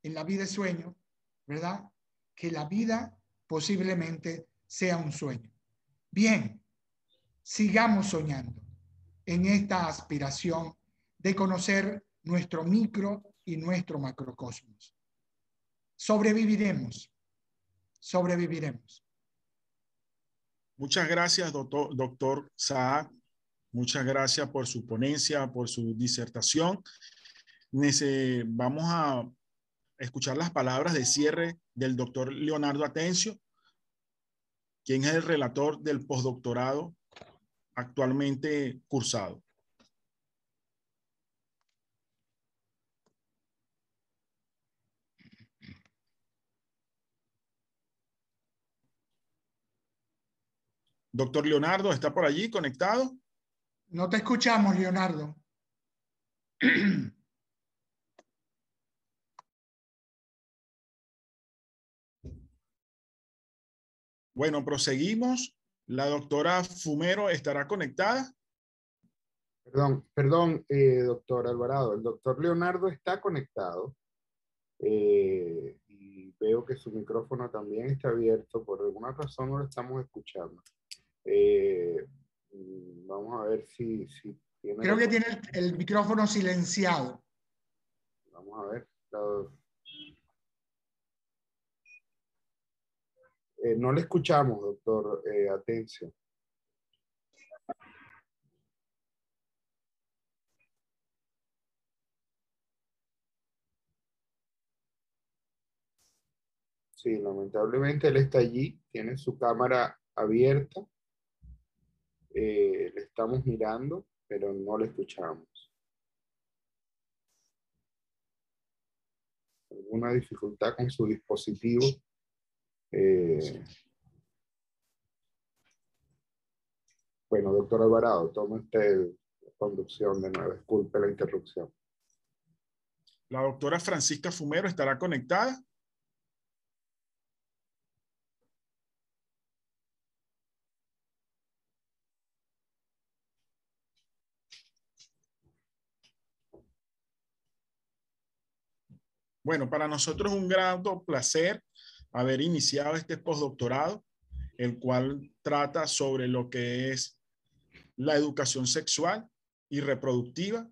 en La vida es sueño, ¿verdad? Que la vida posiblemente sea un sueño. Bien, sigamos soñando en esta aspiración de conocer nuestro micro y nuestro macrocosmos. Sobreviviremos. Muchas gracias, doctor Saad. Muchas gracias por su ponencia, por su disertación. Vamos a escuchar las palabras de cierre del doctor Leonardo Atencio, quien es el relator del postdoctorado actualmente cursado. Doctor Leonardo, ¿está por allí conectado? No te escuchamos, Leonardo. Bueno, proseguimos. La doctora Fumero estará conectada. Perdón, doctor Alvarado. El doctor Leonardo está conectado y veo que su micrófono también está abierto. Por alguna razón no lo estamos escuchando. Vamos a ver si tiene... Creo que tiene el micrófono silenciado. Vamos a ver. No le escuchamos, doctor Atencio. Sí, lamentablemente él está allí, tiene su cámara abierta. Le estamos mirando, pero no le escuchamos. ¿Alguna dificultad con su dispositivo? Bueno, doctor Alvarado, tome usted la conducción de nuevo. Disculpe la interrupción. La doctora Francisca Fumero estará conectada. Bueno, para nosotros es un gran placer haber iniciado este postdoctorado, el cual trata sobre lo que es la educación sexual y reproductiva.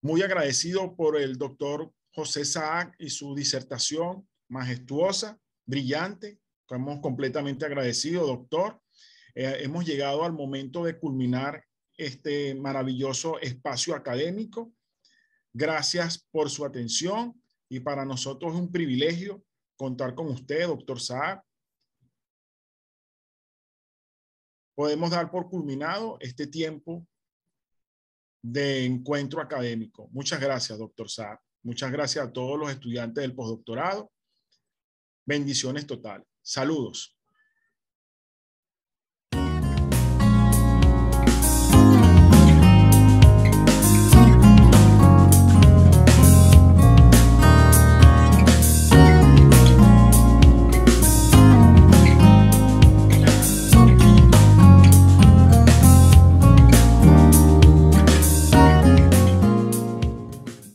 Muy agradecido por el doctor José Saad y su disertación majestuosa, brillante. Estamos completamente agradecidos, doctor. Hemos llegado al momento de culminar este maravilloso espacio académico. Gracias por su atención y para nosotros es un privilegio contar con usted, doctor Saad. Podemos dar por culminado este tiempo de encuentro académico. Muchas gracias, doctor Saad. Muchas gracias a todos los estudiantes del postdoctorado. Bendiciones totales. Saludos.